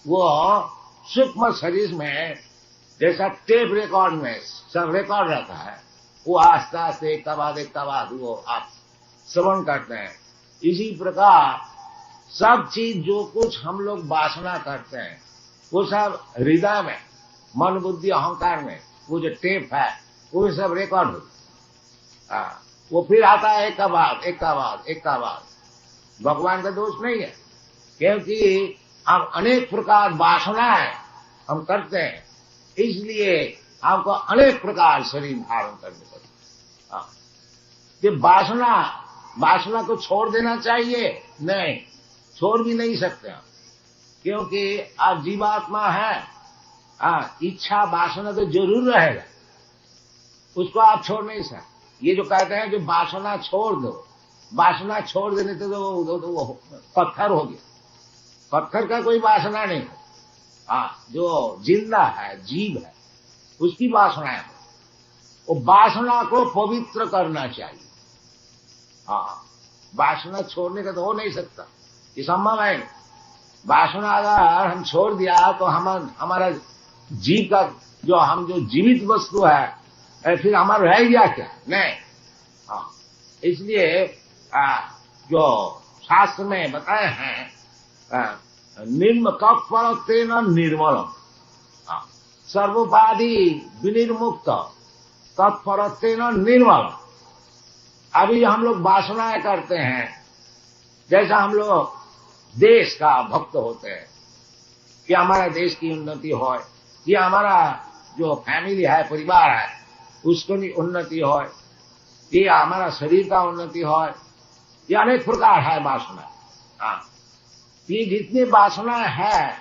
वो सूक्ष्म शरीर में जैसा टेप रिकॉर्ड में सब रिकॉर्ड रहता है, वो आस्ते आस्ते एक का बाद वो आप श्रवण करते हैं। इसी प्रकार सब चीज जो कुछ हम लोग वासना करते हैं, वो सब हृदय में, मन बुद्धि अहंकार में, वो जो टेप है वो सब रिकॉर्ड होता है। वो फिर आता है एक का बाद एक का बाद एक का बाद। भगवान का दोष नहीं है, क्योंकि हम अनेक प्रकार वासनाएं हम करते हैं, इसलिए आपको अनेक प्रकार शरीर धारण करने पड़ते। ये वासना को छोड़ देना चाहिए? नहीं, छोड़ भी नहीं सकते आप, क्योंकि आप जीवात्मा है। इच्छा वासना तो जरूर रहेगा, उसको आप छोड़ नहीं सकते। ये जो कहते हैं कि वासना छोड़ दो, वासना छोड़ देने तो वो पत्थर हो गया। पत्थर का कोई वासना नहीं है। जो जिंदा है, जीव है, उसकी वासना है। वो वासना को पवित्र करना चाहिए। वासना छोड़ने का तो हो नहीं सकता, ये संभव है। वासना अगर हम छोड़ दिया तो हमारा जीव का जो जीवित वस्तु है, फिर हमारा रह गया क्या? नहीं। इसलिए जो शास्त्र में बताए हैं, निर्म तत्परतेन निर्मलम, सर्वोपाधि विनिर्मुक्त तत्परतेन निर्मलम। अभी हम लोग वासनाएं करते हैं, जैसा हम लोग देश का भक्त होते हैं कि हमारा देश की उन्नति हो, कि हमारा जो फैमिली है, परिवार है, उसको भी उन्नति हो, कि हमारा शरीर का उन्नति हो, ये अनेक प्रकार है वासना। ये जितनी वासना है,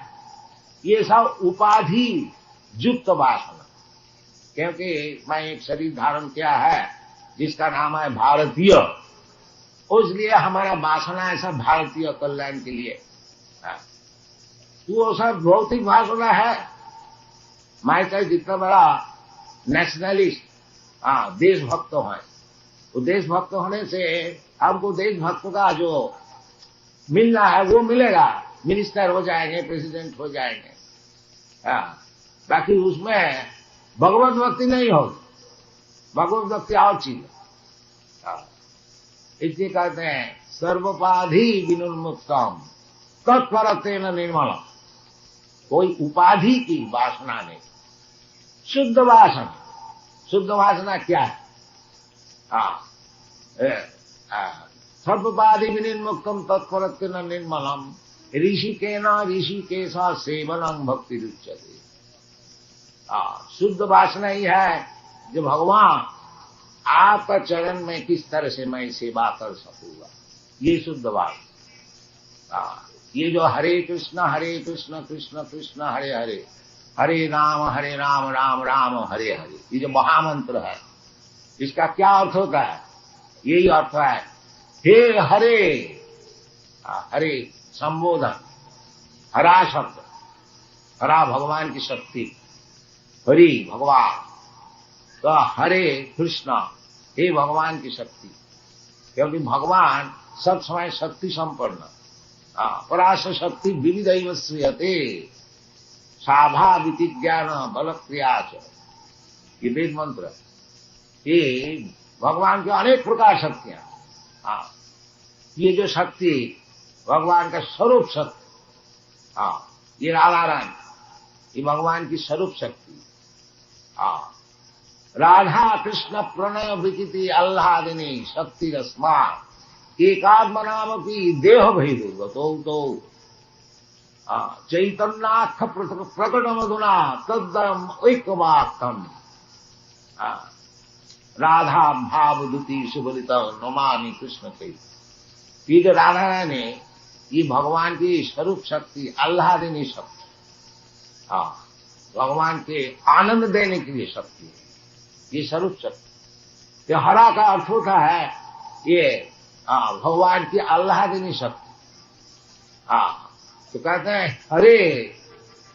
ये सब उपाधि युक्त वासना, क्योंकि मैं एक शरीर धारण किया है जिसका नाम है भारतीय, इसलिए हमारा वासना है सब भारतीय कल्याण के लिए। वो सब भौतिक वासना है। मैं चाहे जितना बड़ा नेशनलिस्ट देशभक्त है, वो देशभक्त होने से हमको देशभक्त का जो मिलना है वो मिलेगा, मिनिस्टर हो जाएंगे, प्रेसिडेंट हो जाएंगे। बाकी उसमें भगवत भक्ति नहीं होगी। भगवत भक्ति और चीज है। इसलिए कहते हैं सर्वोपाधि विनिर्मुक्तम तत्परतेन निर्मलम। कोई उपाधि की वासना नहीं। शुद्ध वासना, शुद्ध वासना क्या है? सर्वपाधि विनिर्मुक्तम तत्परत्य न निर्मलम ऋषिकेन ऋषिकेशा सेवनम भक्ति रुच्यते। शुद्ध वासना ही है जो भगवान आपका चरण में किस तरह से मैं सेवा कर सकूंगा, ये शुद्ध वासना। ये जो हरे कृष्ण कृष्ण कृष्ण हरे हरे, हरे राम राम राम हरे हरे, ये जो महामंत्र है, इसका क्या अर्थ होता है? यही अर्थ है हे हरे, हरे संबोधन, हरा शब्द, हरा भगवान की शक्ति, हरि भगवान, तो हरे कृष्ण, हे भगवान की शक्ति, क्योंकि भगवान सब समय शक्ति संपन्न, पराश शक्ति विविध श्रियते साभा विज्ञान बल क्रियाच, ये वेद मंत्र। ये भगवान के अनेक प्रकार शक्तियां, ये जो शक्ति भगवान का स्वरूप शक्ति, ये राधा रानी, ये भगवान की स्वरूप शक्ति। राधा कृष्ण प्रणय विचिति आह्लादिनी शक्ति रस्मा एकात्म नाम की देह भेदो तो चैतन्याख प्रकट मधुना तद्दम ऐक्यवाक्तम राधा भाव दुति सुबलित नमामि कृष्ण चैतन्य। ये जो राधा रानी, ये भगवान की स्वरूप शक्ति, आह्लादिनी शक्ति, भगवान के आनंद देने के लिए शक्ति है, ये स्वरूप शक्ति। तो हरा का अर्थ होता है ये भगवान की आह्लादिनी शक्ति। तो कहते हैं हरे,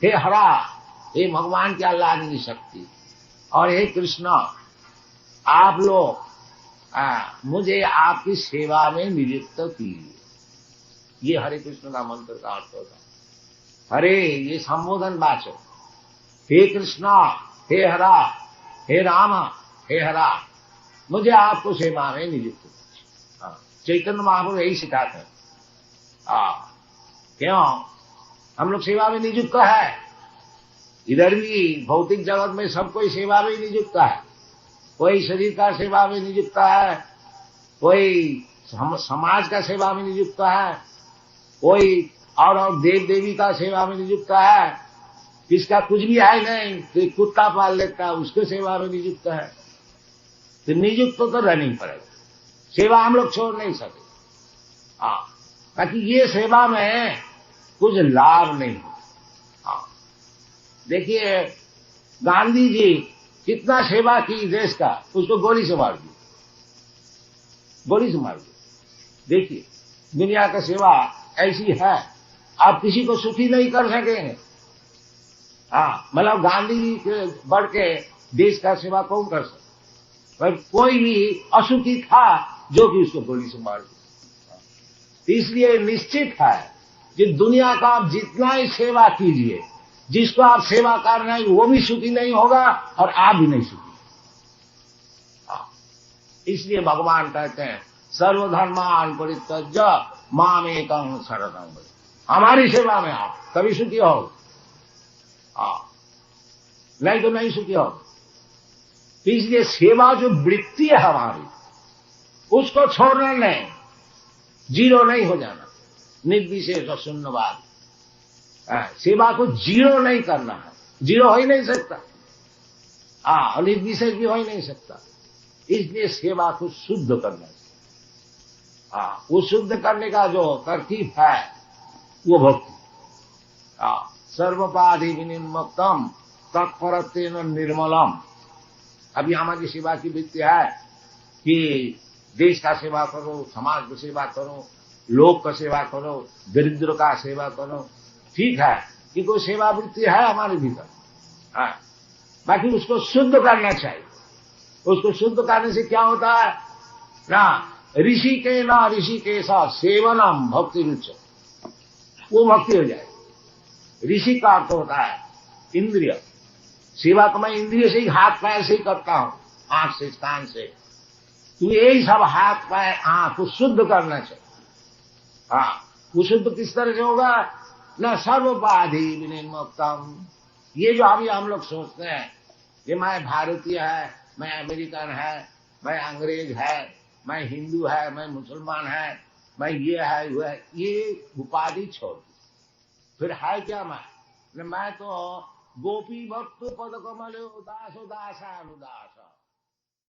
हे हरा, हे भगवान की आह्लादिनी शक्ति, और हे कृष्ण, आप लोग मुझे आपकी सेवा में नियुक्त कीजिए। ये हरे कृष्ण का मंत्र का अर्थ होता है। हरे ये संबोधन वाचक, हे कृष्णा, हे हरा, हे राम, हे हरा, मुझे आपको सेवा में नियुक्त कीजिए। चैतन्य महाप्रभु यही सिखाते हैं। क्यों हम लोग सेवा में नियुक्त है? इधर भी भौतिक जगत में सब कोई सेवा में नियुक्त है। कोई शरीर का सेवा में नियुक्त है, कोई समाज का सेवा में नियुक्त है, कोई और देव देवी का सेवा में नियुक्त है, किसका कुछ भी है नहीं, तो कुत्ता पाल लेता है, उसके सेवा में नियुक्त है। तो नियुक्त तो रहनी पड़ेगा, सेवा हम लोग छोड़ नहीं सकते। ताकि ये सेवा में कुछ लाभ नहीं हो। देखिए गांधी जी कितना सेवा की देश का, उसको गोली से मार दी, गोली से मार दी। देखिए दुनिया का सेवा ऐसी है, आप किसी को सुखी नहीं कर सकेंगे। मतलब गांधी जी के बढ़ के देश का सेवा कौन कर सकता? पर कोई भी असुखी था जो कि उसको गोली से मार दी। इसलिए निश्चित है कि दुनिया का आप जितना ही सेवा कीजिए, जिसको आप सेवा कर रहे हैं वो भी सुखी नहीं होगा और आप भी नहीं सुखी। इसलिए भगवान कहते हैं सर्वधर्मान परित्यज्य मामेकं शरणं व्रज। हमारी सेवा में आप कभी सुखी हो, नहीं तो नहीं सुखी हो। तो इसलिए सेवा जो वृत्ति है हमारी, उसको छोड़ना नहीं, जीरो नहीं हो जाना। निर्विशेष और शून्यवाद, सेवा को जीरो नहीं करना है, जीरो हो ही नहीं सकता, और निर्विशेष भी हो ही नहीं सकता। इसलिए सेवा को शुद्ध करना चाहिए। वो शुद्ध करने का जो तरकीब है वो भक्ति। सर्वपाधि विनिर्मुक्तम तत्परत्वेन निर्मलम। अभी हमारी सेवा की वृत्ति है कि देश का सेवा करो, समाज की सेवा करो, लोक का सेवा करो, दरिद्र का सेवा करो। ठीक है कि कोई सेवा वृत्ति है हमारे भीतर, बाकी उसको शुद्ध करना चाहिए। उसको शुद्ध करने से क्या होता है ना, ऋषि के साथ सेवनम भक्ति रुच, वो भक्ति हो जाए। ऋषि का अर्थ होता है इंद्रिय। सेवा तो मैं इंद्रिय से ही, हाथ पैर से ही करता हूं, आंख से, कान से। तो यही सब हाथ पैर आंख को शुद्ध करना चाहिए। वो शुद्ध किस तरह से होगा न सर्वोपाधि विनिर्मुक्तम। ये जो अभी हम लोग सोचते हैं कि मैं भारतीय है, मैं अमेरिकन है, मैं अंग्रेज है, मैं हिंदू है, मैं मुसलमान है, मैं ये है वो है, ये उपाधि छोड़ दी। फिर है क्या मैं तो गोपी भक्त पद कमल दास दास अनुदास।